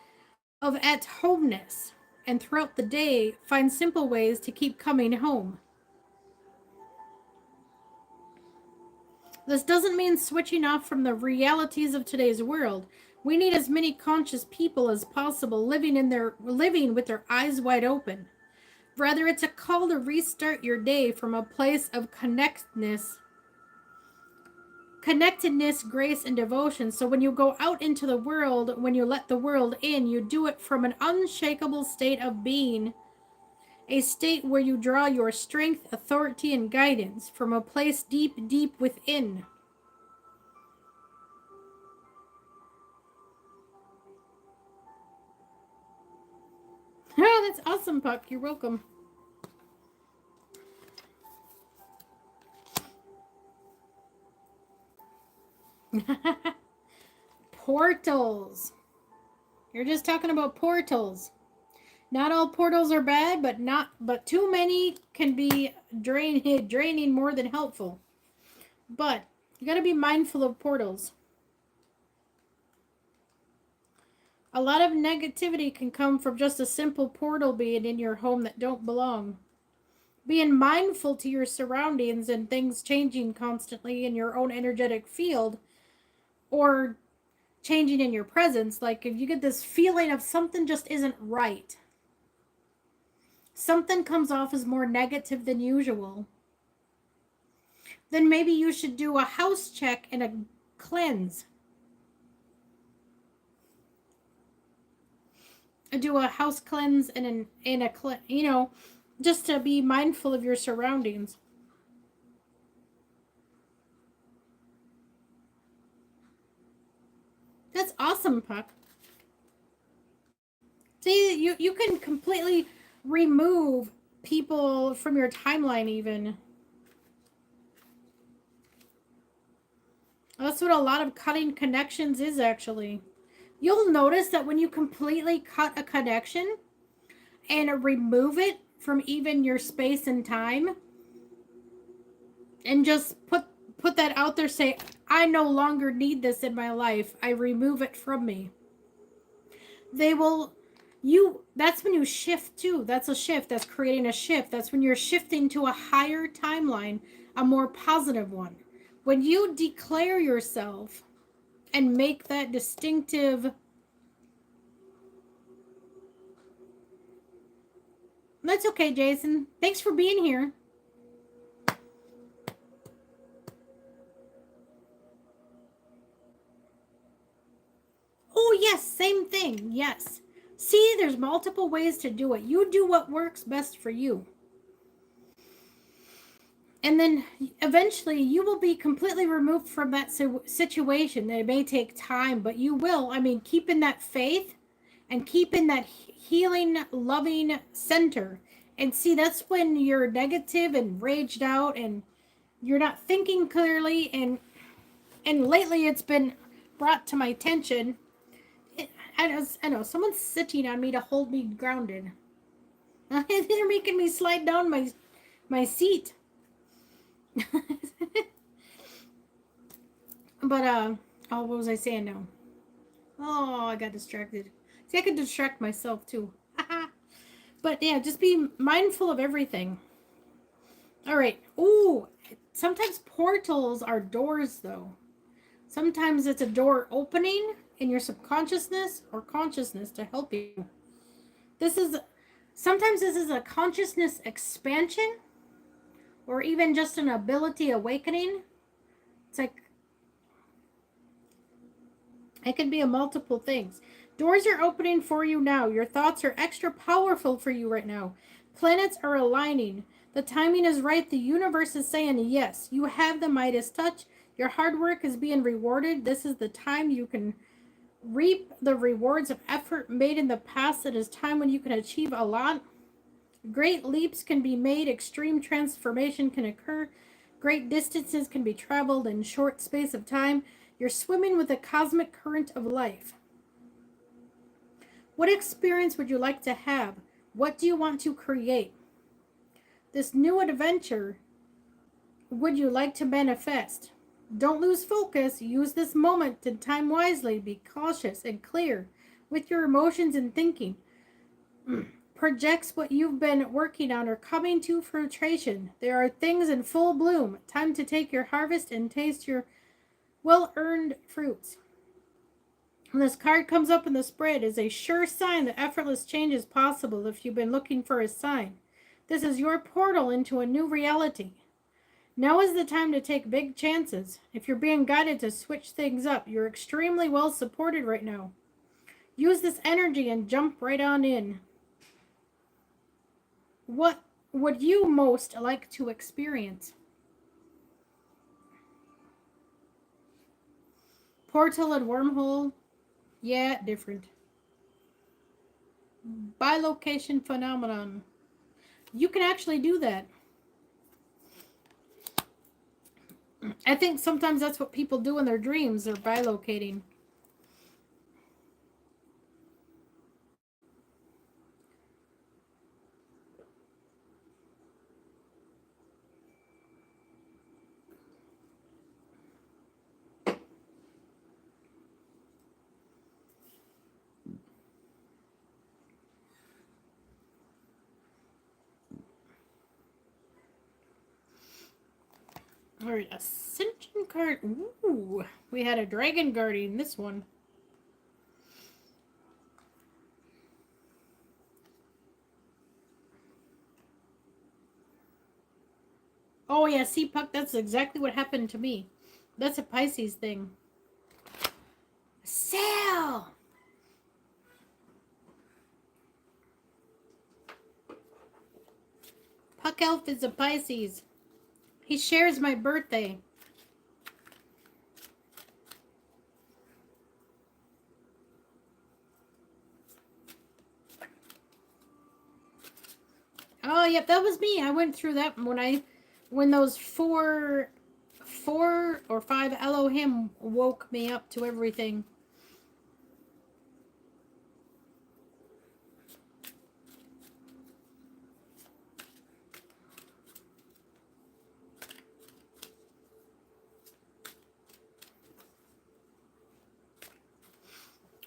Speaker 1: of at homeness, and throughout the day find simple ways to keep coming home. This doesn't mean switching off from the realities of today's world. We need as many conscious people as possible living with their eyes wide open. Rather, it's a call to restart your day from a place of connectedness, grace, and devotion. So when you go out into the world, when you let the world in, you do it from an unshakable state of being, a state where you draw your strength, authority, and guidance from a place deep, deep within. Oh, that's awesome, Puck. You're welcome. Portals. You're just talking about portals. Not all portals are bad, but too many can be draining more than helpful. But you got to be mindful of portals. A lot of negativity can come from just a simple portal being in your home that don't belong. Being mindful to your surroundings and things changing constantly in your own energetic field, or changing in your presence, like if you get this feeling of something just isn't right, something comes off as more negative than usual, then maybe you should do a house check and a cleanse. Do a house cleanse and just to be mindful of your surroundings. That's awesome, Puck. See, you can completely remove people from your timeline even. That's what a lot of cutting connections is, actually. you'll notice that when you completely cut a connection and remove it from even your space and time, and just put that out there, say, I no longer need this in my life, I remove it from me, they will, that's when you shift too. That's a shift. That's creating a shift. That's when you're shifting to a higher timeline, a more positive one. When you declare yourself and make that distinctive, that's okay, Jason. Thanks for being here. Oh, yes, same thing. Yes. See, there's multiple ways to do it. You do what works best for you. And then eventually you will be completely removed from that situation. It may take time, but you will. I mean, keep in that faith and keep in that healing, loving center. And see, that's when you're negative and raged out and you're not thinking clearly. And lately it's been brought to my attention. I know someone's sitting on me to hold me grounded. They're making me slide down my seat. But oh, what was I saying now? Oh, I got distracted. See, I could distract myself too. But yeah, just be mindful of everything. All right. Ooh, sometimes portals are doors though. Sometimes it's a door opening in your subconsciousness or consciousness to help you. Sometimes this is a consciousness expansion or even just an ability awakening. It's like, it could be a multiple things. Doors are opening for you now. Your thoughts are extra powerful for you right now. Planets are aligning. The timing is right. The universe is saying yes. You have the Midas touch. Your hard work is being rewarded. This is the time you can reap the rewards of effort made in the past. It is time when you can achieve a lot. Great leaps can be made. Extreme transformation can occur. Great distances can be traveled in short space of time. You're swimming with the cosmic current of life. What experience would you like to have? What do you want to create? This new adventure would you like to manifest? Don't lose focus. Use this moment to time wisely. Be cautious and clear with your emotions and thinking. Projects what you've been working on are coming to fruition. There are things in full bloom. Time to take your harvest and taste your well-earned fruits. When this card comes up in the spread, is a sure sign that effortless change is possible if you've been looking for a sign. This is your portal into a new reality. Now is the time to take big chances. If you're being guided to switch things up, you're extremely well supported right now. Use this energy and jump right on in. What would you most like to experience? Portal and wormhole? Yeah, different. Bilocation phenomenon. You can actually do that. I think sometimes that's what people do in their dreams. They're bilocating. All right, Ascension card. Ooh, we had a Dragon Guardian, this one. Oh yeah, see, Puck, that's exactly what happened to me. That's a Pisces thing. Sail! Puck Elf is a Pisces. He shares my birthday. Oh, yep, that was me. I went through that when those four or five Elohim woke me up to everything.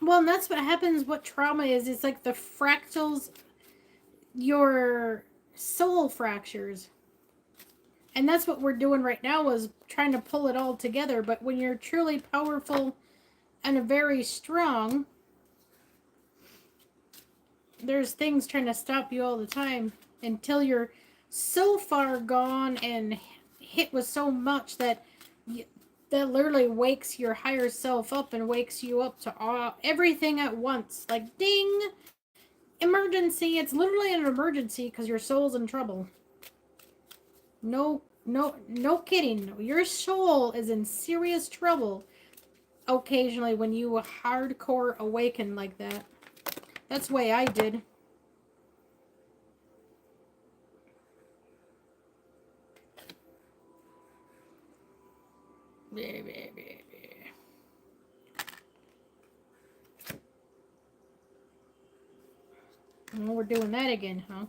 Speaker 1: Well, and that's what happens. What trauma is? It's like the fractals, your soul fractures. And that's what we're doing right now is trying to pull it all together. But when you're truly powerful and very strong, there's things trying to stop you all the time until you're so far gone and hit with so much that that literally wakes your higher self up and wakes you up to everything at once. Like, ding, emergency. It's literally an emergency because your soul's in trouble. No kidding. Your soul is in serious trouble occasionally when you hardcore awaken like that. That's the way I did. Well, we're doing that again, huh?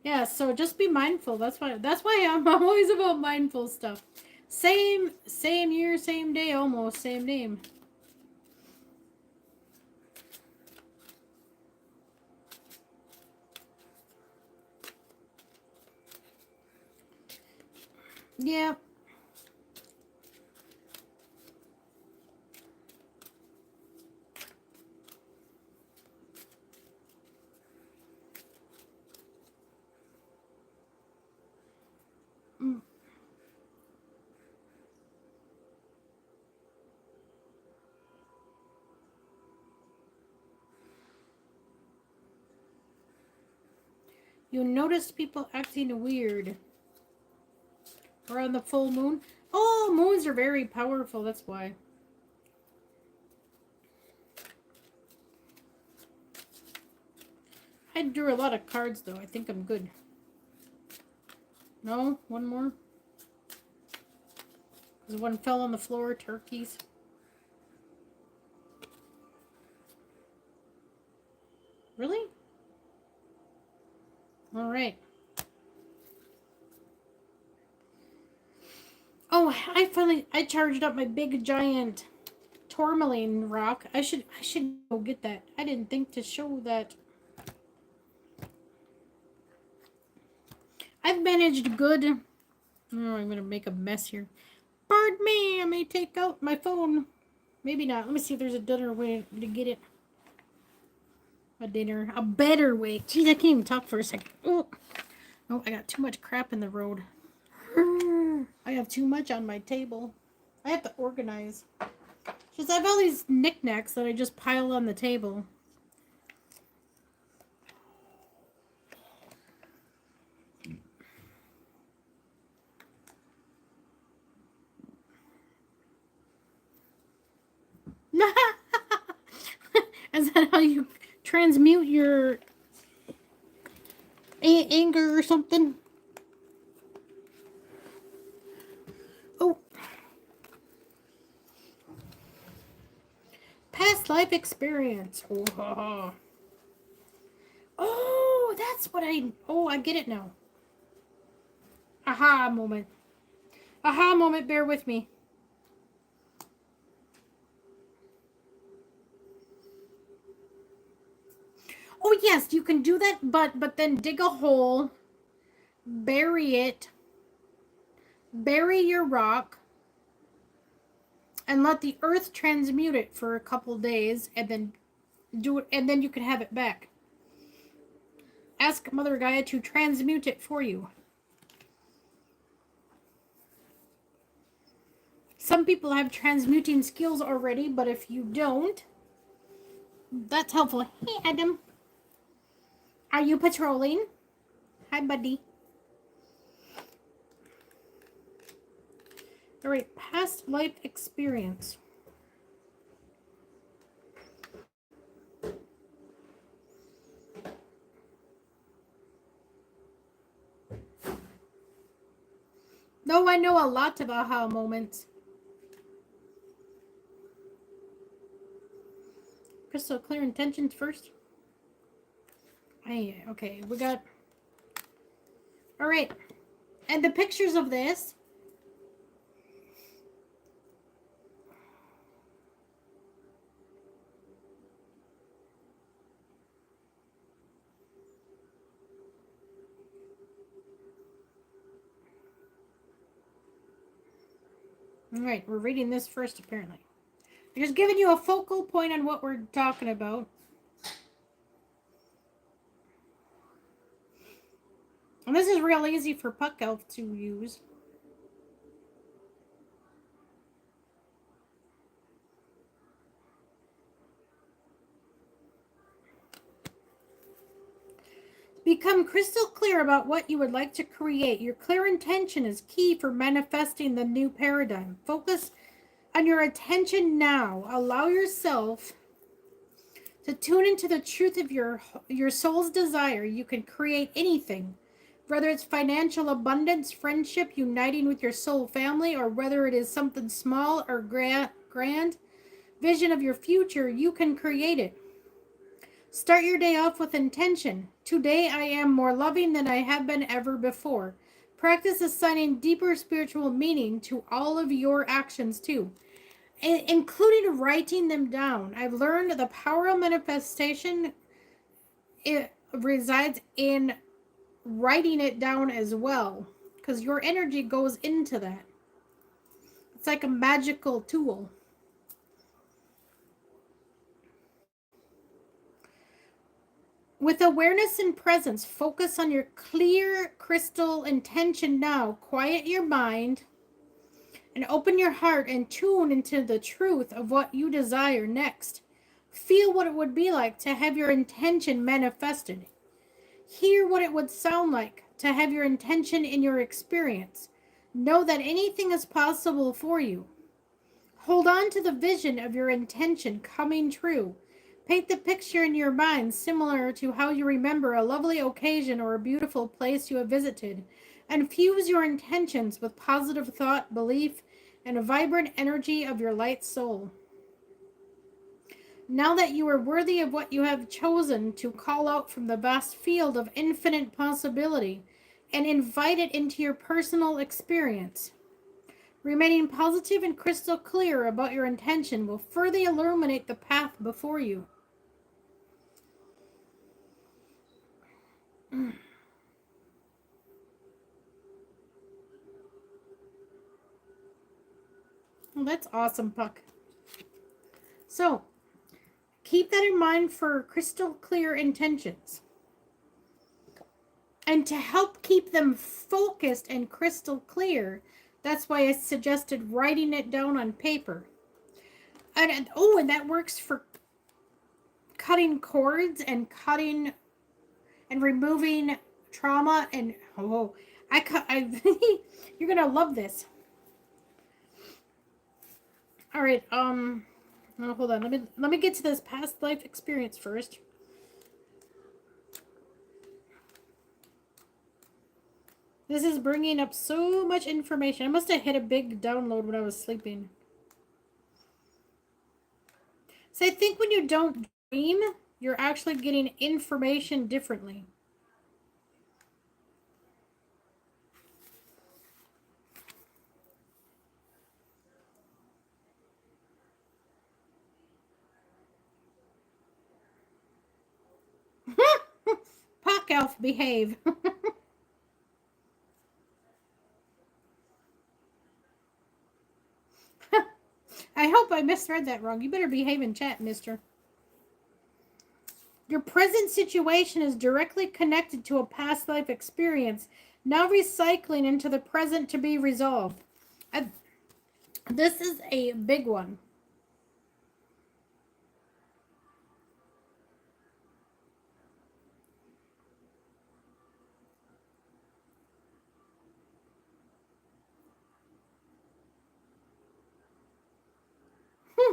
Speaker 1: Yeah, so just be mindful. That's why I'm always about mindful stuff. Same year, same day, almost same name. Yeah. Mm. You notice people acting weird. Around the full moon. Oh, moons are very powerful, that's why. I drew a lot of cards though. I think I'm good. No? One more? Because one fell on the floor, turkeys. Really? Alright. Oh, I charged up my big giant tourmaline rock. I should go get that. I didn't think to show that. I've managed good. Oh, I'm gonna make a mess here. Pardon me, I may take out my phone. Maybe not. Let me see if there's a better way to get it. A better way. Geez, I can't even talk for a second. Oh, I got too much crap in the road. I have too much on my table. I have to organize. Because I have all these knickknacks that I just pile on the table. Is that how you transmute your anger or something? Oh. Past life experience. Oh, that's what I get it now. Aha moment. Aha moment, bear with me. Oh yes, you can do that, but then dig a hole, bury it, bury your rock, and let the earth transmute it for a couple days, and then do it, and then you can have it back. Ask Mother Gaia to transmute it for you. Some people have transmuting skills already, but if you don't, that's helpful. Hey, Adam. Are you patrolling? Hi, buddy. All right, past life experience. No, I know a lot of aha moments. Crystal clear intentions first. Hey, okay, we got. All right, and the pictures of this. All right, we're reading this first, apparently. I'm just giving you a focal point on what we're talking about. And this is real easy for Puck Elf to use. Become crystal clear about what you would like to create. Your clear intention is key for manifesting the new paradigm. Focus on your attention now. Allow yourself to tune into the truth of your soul's desire. You can create anything, whether it's financial abundance, friendship, uniting with your soul family, or whether it is something small or grand vision of your future, you can create it. Start your day off with intention. Today I am more loving than I have been ever before. Practice assigning deeper spiritual meaning to all of your actions too, including writing them down. I've learned the power of manifestation, it resides in writing it down as well, because your energy goes into that. It's like a magical tool. With awareness and presence, focus on your clear crystal intention now. Quiet your mind and open your heart and tune into the truth of what you desire next. Feel what it would be like to have your intention manifested. Hear what it would sound like to have your intention in your experience. Know that anything is possible for you. Hold on to the vision of your intention coming true. Paint the picture in your mind similar to how you remember a lovely occasion or a beautiful place you have visited, and fuse your intentions with positive thought, belief, and a vibrant energy of your light soul. Now that you are worthy of what you have chosen to call out from the vast field of infinite possibility and invite it into your personal experience. Remaining positive and crystal clear about your intention will further illuminate the path before you. Well, that's awesome, Puck. So, keep that in mind for crystal clear intentions. And to help keep them focused and crystal clear, that's why I suggested writing it down on paper. And that works for cutting cords and cutting and removing trauma. And you're gonna love this. All right, oh, hold on. Let me get to this past life experience first. This is bringing up so much information. I must have hit a big download when I was sleeping. So I think when you don't dream, you're actually getting information differently. Puck Elf, behave. I hope I misread that wrong. You better behave in chat, mister. Your present situation is directly connected to a past life experience, now recycling into the present to be resolved. This is a big one.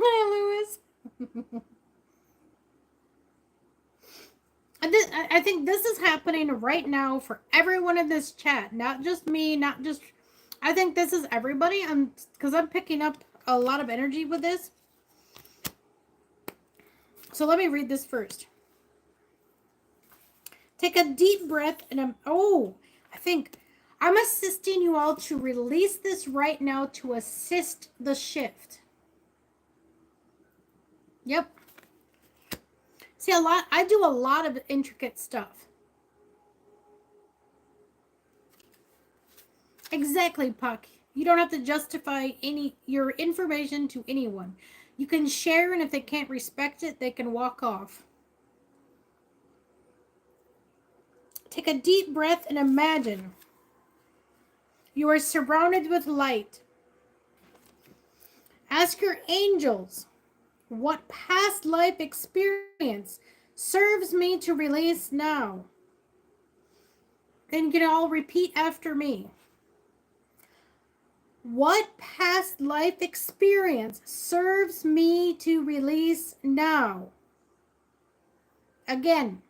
Speaker 1: Hi, Lewis. I think this is happening right now for everyone in this chat, not just me, not just. I think this is everybody. Because I'm picking up a lot of energy with this. So let me read this first. Take a deep breath, and I think I'm assisting you all to release this right now to assist the shift. Yep. See, I do a lot of intricate stuff. Exactly, Puck. You don't have to justify your information to anyone. You can share, and if they can't respect it, they can walk off. Take a deep breath and imagine you are surrounded with light. Ask your angels, what past life experience serves me to release now? And you can all repeat after me. What past life experience serves me to release now? Again,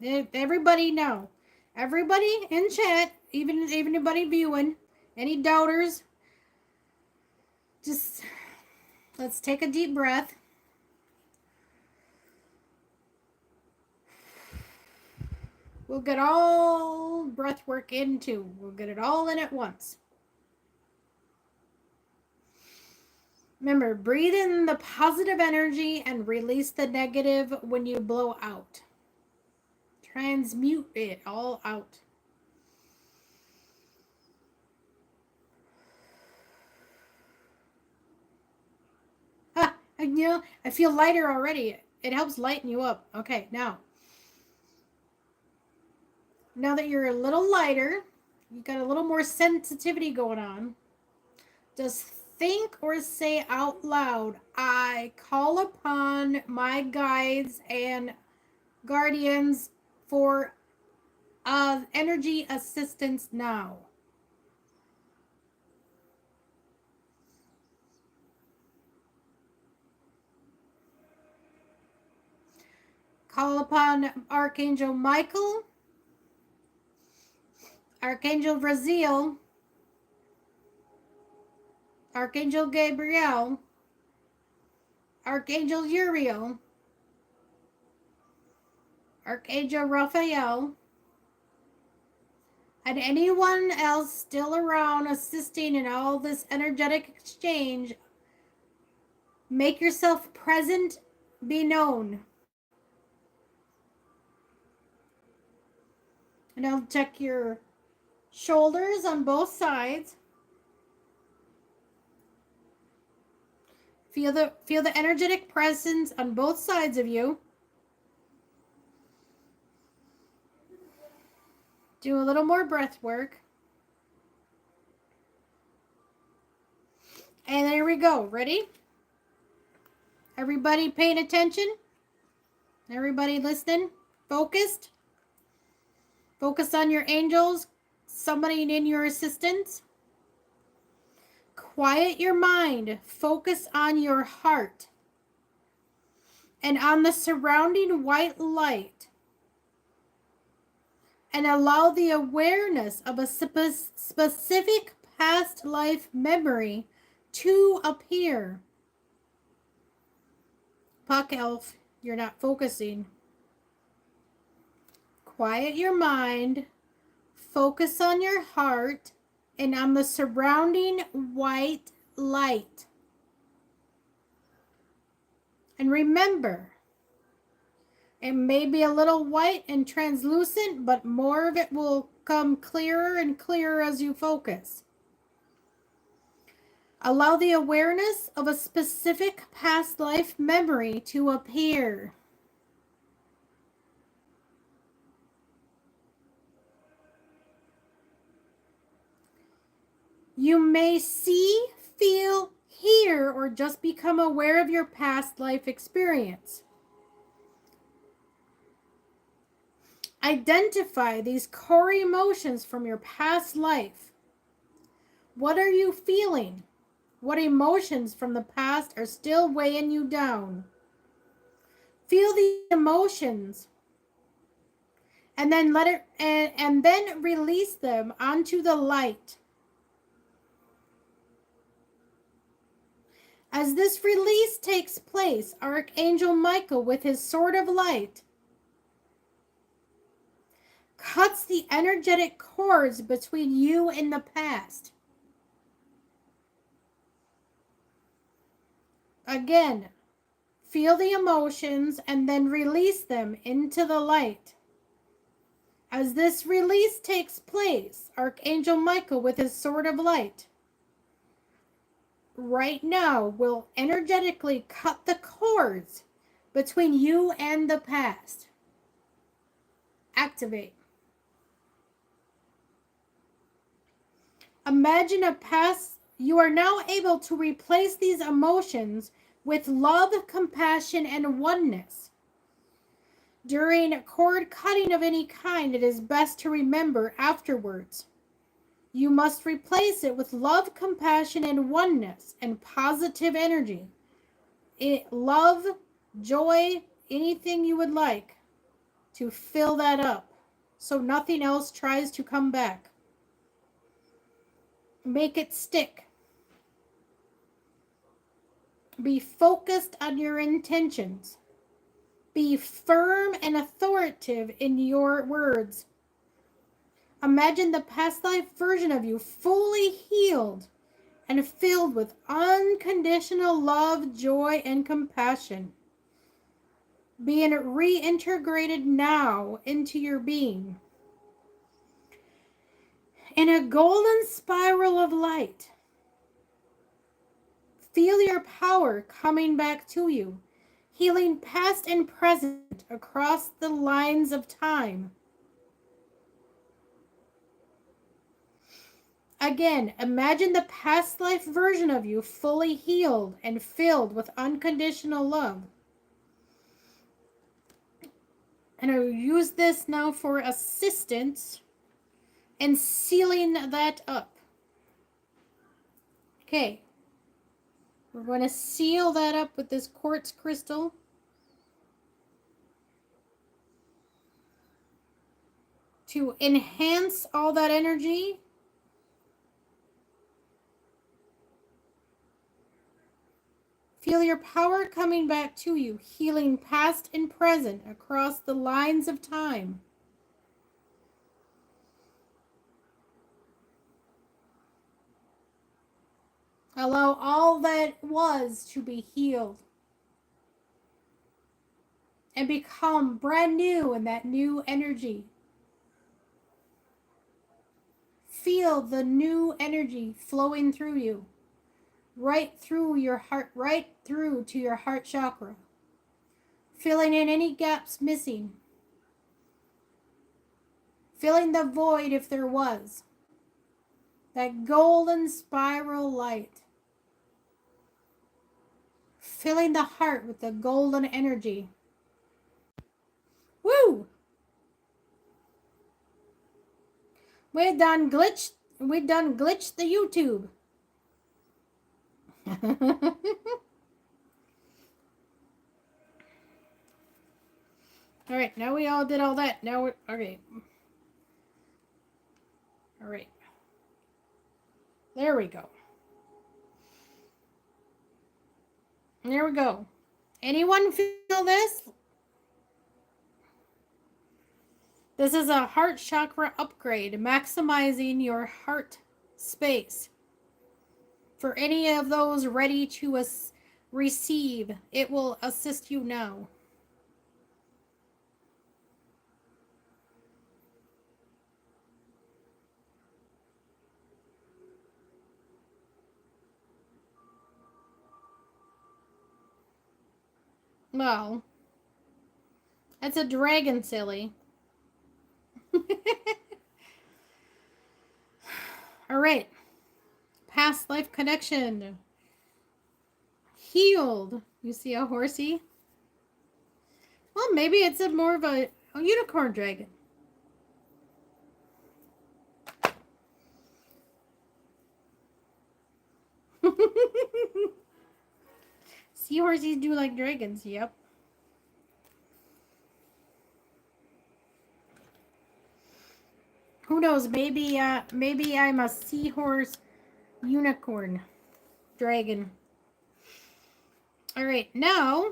Speaker 1: everybody know. Everybody in chat, even anybody viewing, any doubters, just let's take a deep breath. We'll get all breath work into. We'll get it all in at once. Remember, breathe in the positive energy and release the negative when you blow out. Transmute it all out. I feel lighter already. It helps lighten you up. Okay, now that you're a little lighter, you got a little more sensitivity going on, just think or say out loud, I call upon my guides and guardians for energy assistance now. Call upon Archangel Michael, Archangel Raziel, Archangel Gabriel, Archangel Uriel, Archangel Raphael, and anyone else still around assisting in all this energetic exchange. Make yourself present, be known. And I'll check your shoulders on both sides. Feel the energetic presence on both sides of you. Do a little more breath work. And there we go. Ready? Everybody paying attention? Everybody listening? Focused? Focus on your angels, somebody in your assistance. Quiet your mind. Focus on your heart and on the surrounding white light. And allow the awareness of a specific past life memory to appear. Puck Elf, you're not focusing. Quiet your mind, focus on your heart and on the surrounding white light. And remember, it may be a little white and translucent, but more of it will come clearer and clearer as you focus. Allow the awareness of a specific past life memory to appear. You may see, feel, hear, or just become aware of your past life experience. Identify these core emotions from your past life. What are you feeling? What emotions from the past are still weighing you down? Feel the emotions and then and then release them onto the light. As this release takes place, Archangel Michael, with his sword of light, cuts the energetic cords between you and the past. Again, feel the emotions and then release them into the light. As this release takes place, Archangel Michael, with his sword of light, right now will energetically cut the cords between you and the past. Activate. Imagine a past. You are now able to replace these emotions with love, compassion, and oneness. During cord cutting of any kind, it is best to remember afterwards. You must replace it with love, compassion, and oneness and positive energy. Love, joy, anything you would like to fill that up so nothing else tries to come back. Make it stick. Be focused on your intentions. Be firm and authoritative in your words. Imagine the past life version of you fully healed and filled with unconditional love, joy, and compassion. Being reintegrated now into your being. In a golden spiral of light, feel your power coming back to you, healing past and present across the lines of time. Again, imagine the past life version of you fully healed and filled with unconditional love. And I will use this now for assistance and sealing that up. Okay. We're going to seal that up with this quartz crystal. To enhance all that energy. Feel your power coming back to you, healing past and present across the lines of time. Allow all that was to be healed and become brand new in that new energy. Feel the new energy flowing through you, right through your heart, right through to your heart chakra, filling in any gaps missing, filling the void if there was. That golden spiral light, filling the heart with the golden energy. Woo! We done glitched the YouTube. All right, now we all did all that. Now we're okay. All right. There we go. There we go. Anyone feel this? This is a heart chakra upgrade, maximizing your heart space. For any of those ready to receive, it will assist you now. Well, that's a dragon, silly. All right. Past life connection. Healed. You see a horsey? Well, maybe it's more of a unicorn dragon. Seahorses do like dragons, yep. Who knows? Maybe I'm a seahorse unicorn dragon. All right, now.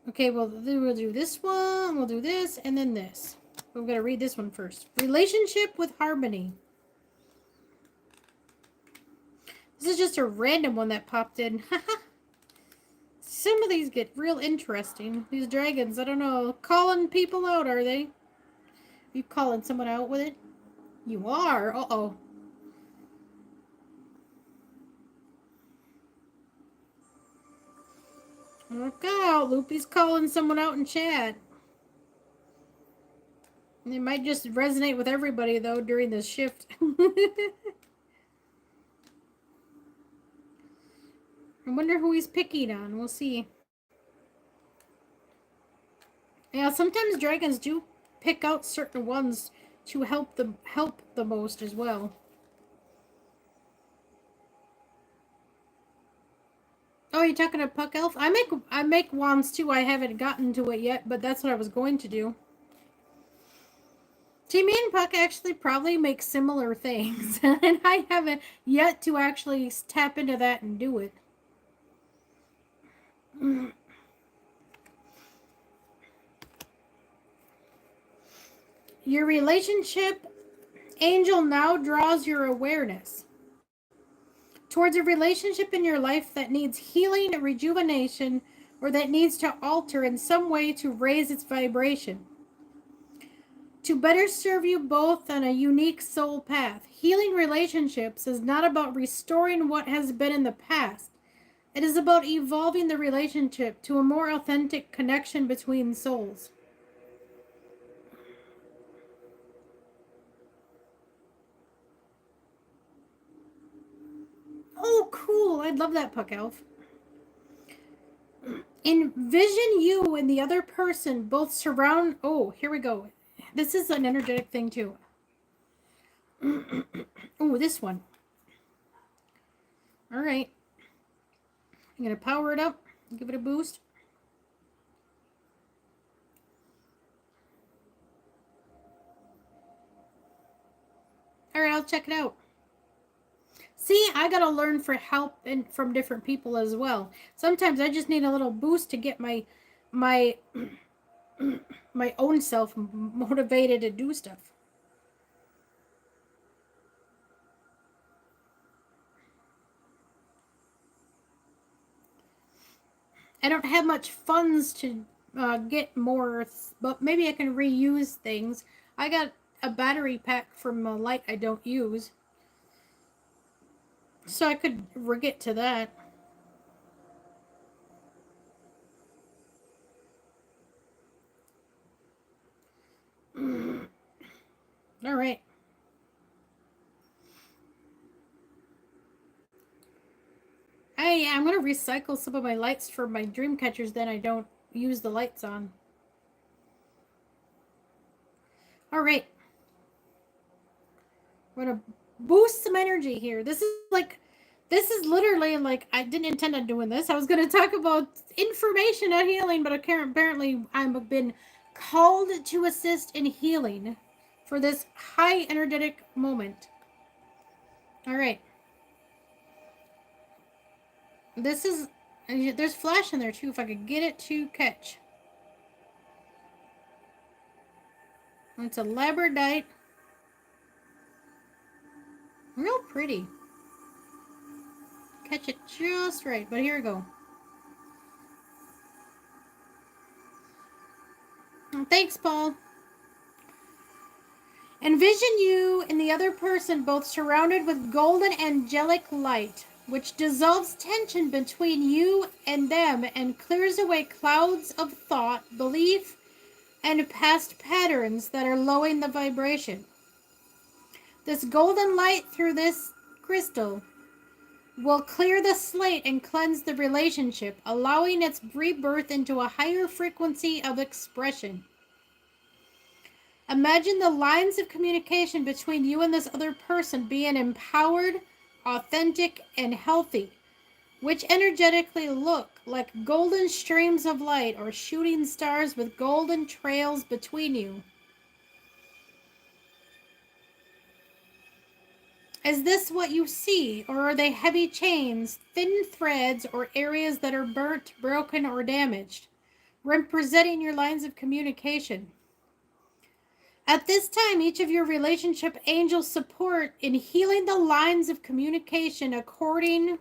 Speaker 1: Okay, well, we'll do this one. We'll do this, and then this. We're gonna read this one first. Relationship with harmony. This is just a random one that popped in. Some of these get real interesting. These dragons, I don't know. Calling people out, are they? You calling someone out with it? You are? Uh-oh. Look out, Loopy's calling someone out in chat. It might just resonate with everybody, though, during this shift. I wonder who he's picking on. We'll see. Yeah, sometimes dragons do pick out certain ones to help the most as well. Oh, you're talking to Puck Elf? I make wands too. I haven't gotten to it yet, but that's what I was going to do. See, me and Puck actually probably make similar things, and I haven't yet to actually tap into that and do it. Your relationship angel now draws your awareness towards a relationship in your life that needs healing, rejuvenation, or that needs to alter in some way to raise its vibration. To better serve you both on a unique soul path. Healing relationships is not about restoring what has been in the past. It is about evolving the relationship to a more authentic connection between souls. Oh, cool. I'd love that, Puck Elf. Envision you and the other person both surround... Oh, here we go. This is an energetic thing, too. Oh, this one. All right. I'm going to power it up. Give it a boost. All right, I'll check it out. See, I gotta learn for help and from different people as well. Sometimes I just need a little boost to get my my own self motivated to do stuff. I don't have much funds to get more, but maybe I can reuse things. I got a battery pack from a light I don't use, so I could get to that. All right. I'm going to recycle some of my lights for my dream catchers, then I don't use the lights on. All right. We're going to boost some energy here. This is literally like, I didn't intend on doing this. I was going to talk about information on healing, but apparently I've been called to assist in healing for this high energetic moment. All right. This is, there's flash in there too, if I could get it to catch. It's a labradorite. Real pretty. Catch it just right, but here we go. Thanks, Paul. Envision you and the other person both surrounded with golden angelic light, which dissolves tension between you and them and clears away clouds of thought, belief, and past patterns that are lowering the vibration. This golden light through this crystal will clear the slate and cleanse the relationship, allowing its rebirth into a higher frequency of expression. Imagine the lines of communication between you and this other person being empowered, authentic, and healthy, which energetically look like golden streams of light or shooting stars with golden trails between you. Is this what you see, or are they heavy chains, thin threads, or areas that are burnt, broken, or damaged, representing your lines of communication? At this time, each of your relationship angels support in healing the lines of communication according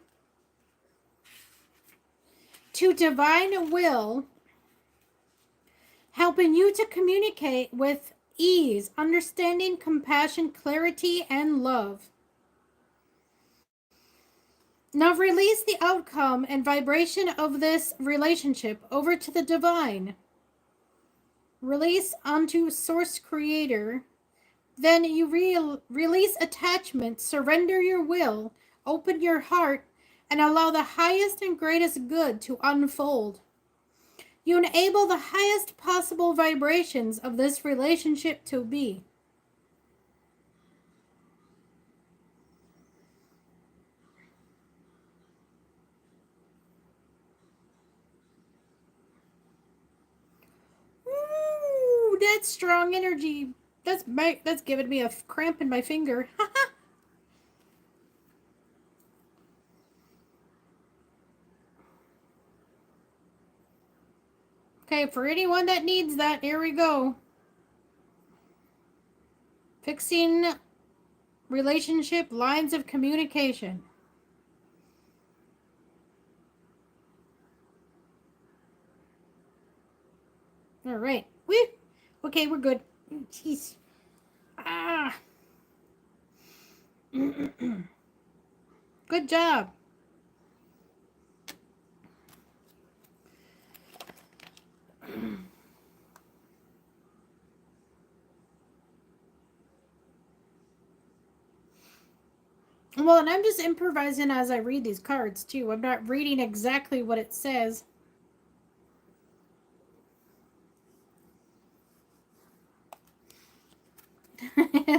Speaker 1: to divine will, helping you to communicate with ease, understanding, compassion, clarity, and love. Now release the outcome and vibration of this relationship over to the divine. Release onto Source Creator. Then you release attachment, surrender your will, open your heart, and allow the highest and greatest good to unfold. You enable the highest possible vibrations of this relationship to be. Ooh, that's strong energy. That's giving me a cramp in my finger. Okay, for anyone that needs that, here we go. Fixing relationship lines of communication. All right. Okay, we're good. Jeez. Ah. Good job. Well, and I'm just improvising as I read these cards, too. I'm not reading exactly what it says.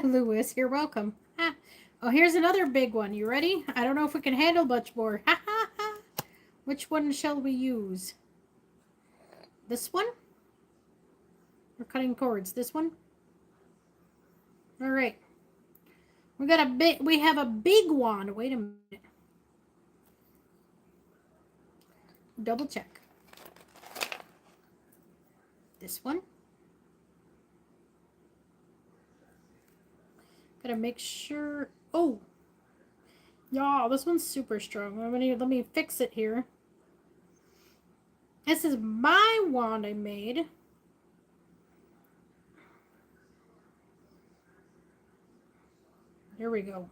Speaker 1: Lewis, you're welcome. Ah. Oh, here's another big one. You ready? I don't know if we can handle much more. Which one shall we use? This one? We're cutting cords. This one? All right. We have a big one. Wait a minute. Double check. This one. Gotta make sure. Oh, yeah, this one's super strong. Let me fix it here. This is my wand I made. Here we go.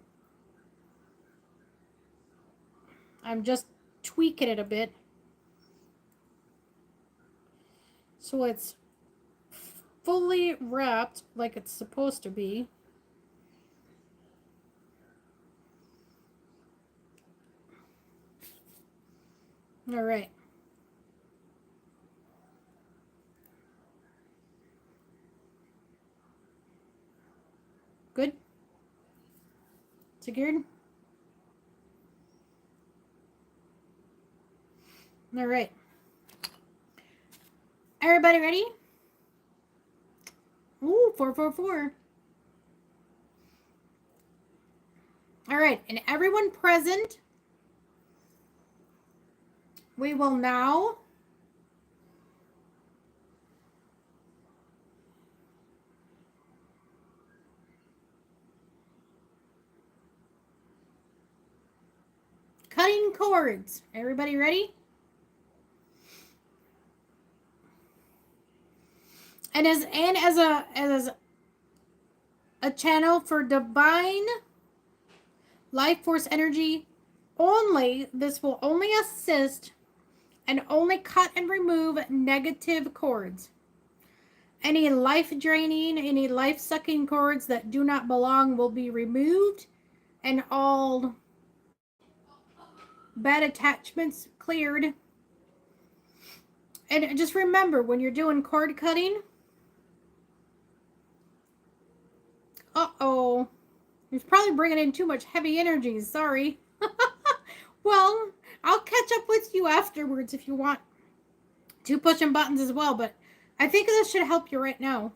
Speaker 1: I'm just tweaking it a bit, so it's fully wrapped like it's supposed to be. All right. Good? Secured? All right. Everybody ready? Ooh, 444. All right, and everyone present, we will now cutting cords. Everybody ready? And as a channel for divine life force energy only, this will only assist and only cut and remove negative cords. Any life draining, any life sucking cords that do not belong will be removed, and all bad attachments cleared. And just remember, when you're doing cord cutting, uh-oh, he's probably bringing in too much heavy energy. Sorry. Well, I'll catch up with you afterwards if you want to pushing buttons as well, but I think this should help you right now.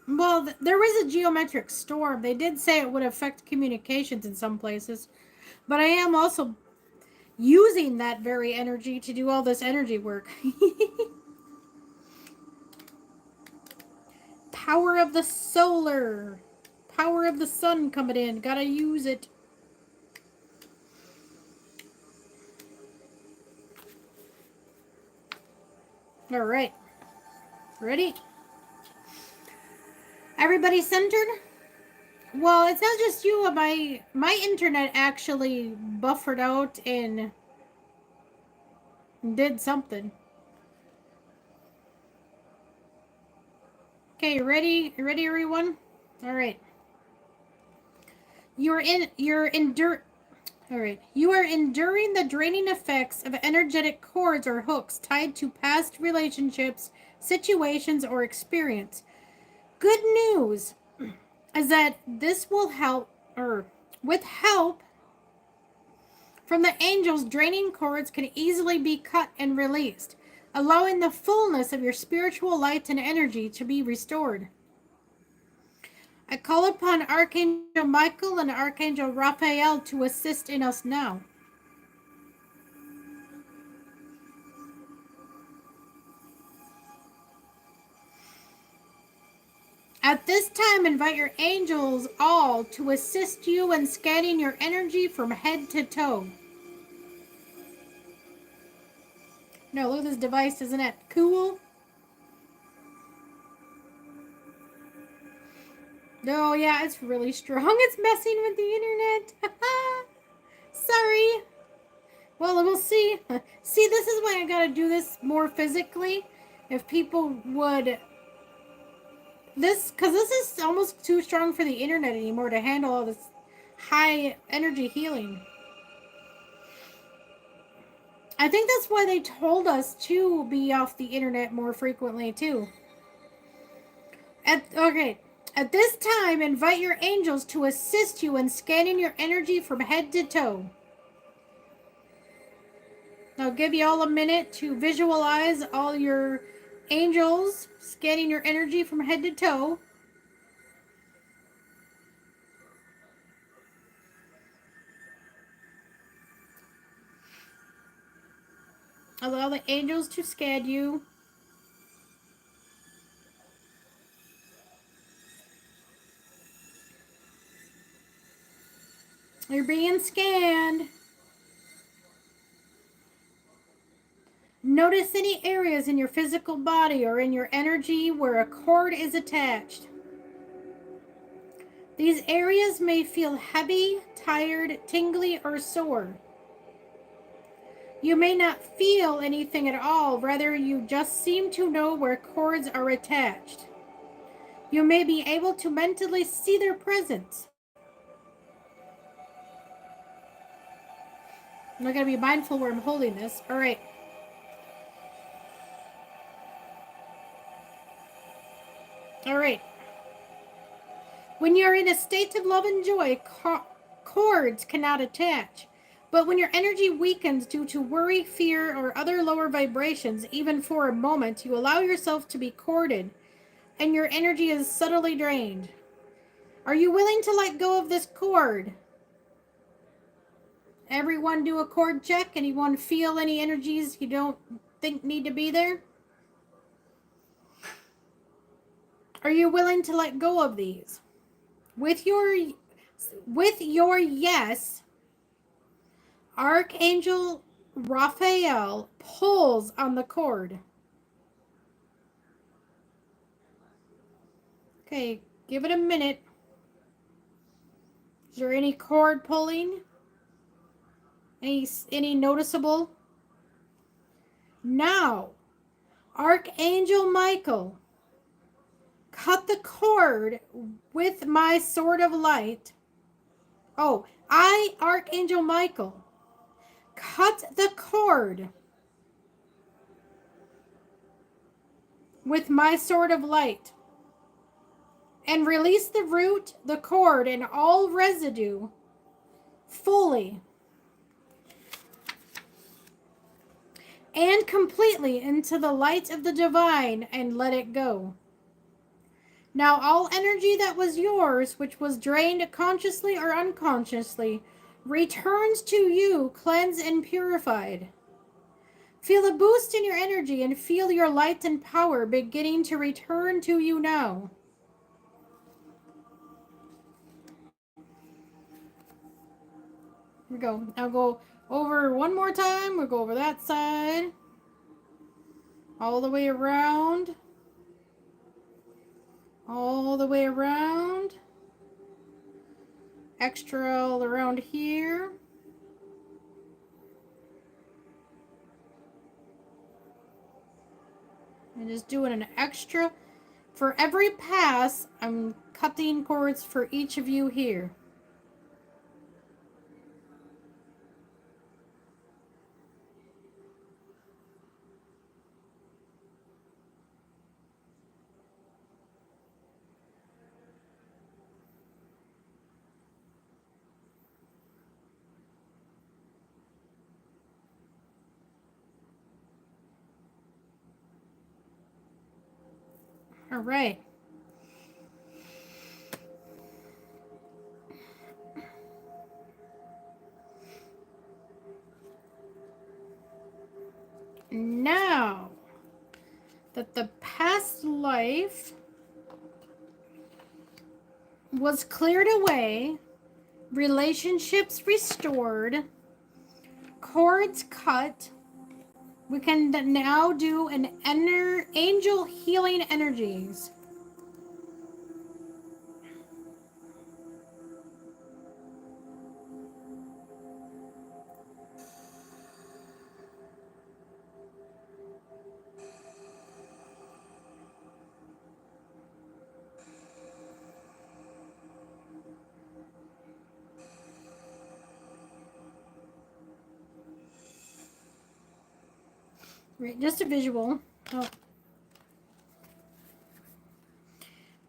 Speaker 1: Well, there was a geometric storm. They did say it would affect communications in some places, but I am also using that very energy to do all this energy work. Power of the solar. power of the sun coming in. Gotta use it. All right. Ready? Everybody centered? Well, it's not just you. My internet actually buffered out and did something. Okay, ready? Ready, everyone? All right. You are enduring the draining effects of energetic cords or hooks tied to past relationships, situations, or experience. Good news is that this will help, or with help from the angels, draining cords can easily be cut and released, allowing the fullness of your spiritual light and energy to be restored. I call upon Archangel Michael and Archangel Raphael to assist in us now. At this time, invite your angels all to assist you in scanning your energy from head to toe. No, look at this device. Isn't it cool? Oh, yeah, it's really strong. It's messing with the internet. Sorry. Well, we'll see. See, this is why I gotta do this more physically. If people would... because this is almost too strong for the internet anymore to handle all this high energy healing. I think that's why they told us to be off the internet more frequently, too. Okay. At this time, invite your angels to assist you in scanning your energy from head to toe. I'll give you all a minute to visualize all your angels scanning your energy from head to toe. Allow the angels to scan you. You're being scanned. Notice any areas in your physical body or in your energy where a cord is attached. These areas may feel heavy, tired, tingly, or sore. You may not feel anything at all, rather you just seem to know where cords are attached. You may be able to mentally see their presence. I'm going to be mindful where I'm holding this. All right. All right. When you're in a state of love and joy, cords cannot attach. But when your energy weakens due to worry, fear, or other lower vibrations, even for a moment, you allow yourself to be corded, and your energy is subtly drained. Are you willing to let go of this cord? Everyone do a cord check. Anyone feel any energies you don't think need to be there? Are you willing to let go of these? With your yes, Archangel Raphael pulls on the cord. Okay, give it a minute. Is there any cord pulling? Any noticeable? Now, Archangel Michael, cut the cord with my sword of light. Oh, Archangel Michael, cut the cord with my sword of light and release the root, the cord, and all residue fully and completely into the light of the divine and let it go. Now all energy that was yours, which was drained consciously or unconsciously, returns to you cleansed and purified. Feel a boost in your energy and feel your light and power beginning to return to you now. we go. I'll go over one more time. We'll go over that side. All the way around. All the way around. Extra all around here. And just doing an extra. For every pass, I'm cutting cords for each of you here. All right. Now that the past life was cleared away, relationships restored, cords cut, we can now do an angel healing energies. Right, just a visual. Oh.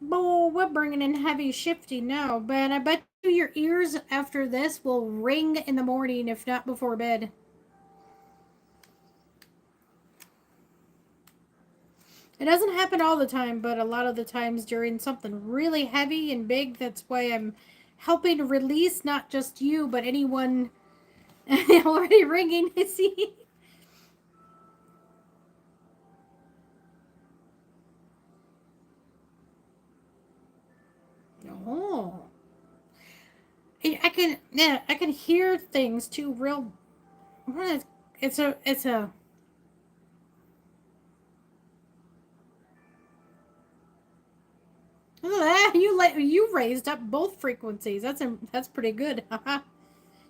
Speaker 1: Boy, we're bringing in heavy shifting now, but I bet you your ears after this will ring in the morning, if not before bed. It doesn't happen all the time, but a lot of the times during something really heavy and big, that's why I'm helping release not just you, but anyone already ringing. See? Oh. I can hear things too real. It's a you raised up both frequencies. That's pretty good.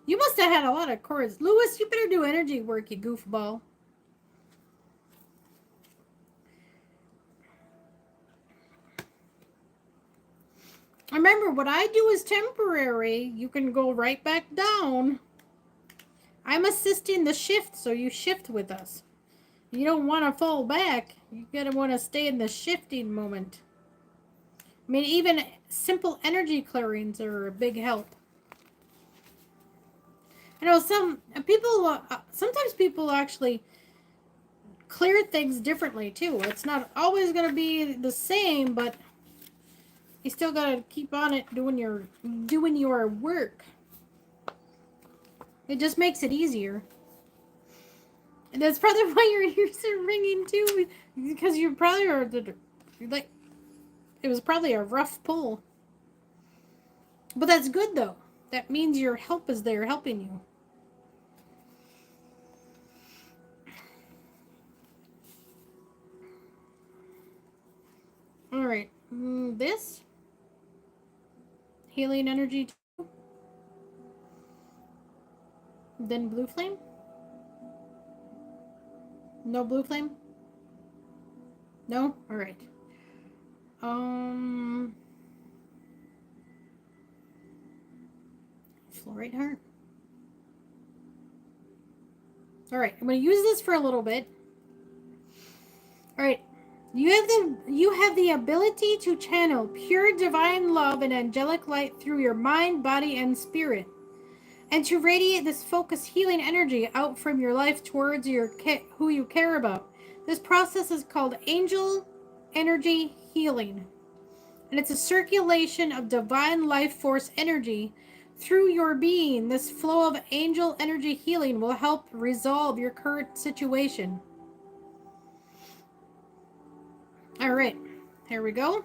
Speaker 1: You must have had a lot of chords. Lewis, you better do energy work, you goofball. Remember, what I do is temporary. You can go right back down. I'm assisting the shift, so you shift with us. You don't want to fall back. You gotta want to stay in the shifting moment. I mean, even simple energy clearings are a big help. I know some people, sometimes people actually clear things differently too. It's not always going to be the same, but you still got to keep on it doing your work. It just makes it easier. And that's probably why your ears are ringing too, because you probably are like, it was probably a rough pull. But that's good though. That means your help is there helping you. All right, this healing energy, then blue flame. No blue flame. No. All right. Fluorite heart. All right, I'm going to use this for a little bit. All right. You have the ability to channel pure divine love and angelic light through your mind, body, and spirit, and to radiate this focused healing energy out from your life towards who you care about. This process is called angel energy healing, and it's a circulation of divine life force energy through your being. This flow of angel energy healing will help resolve your current situation. All right, here we go.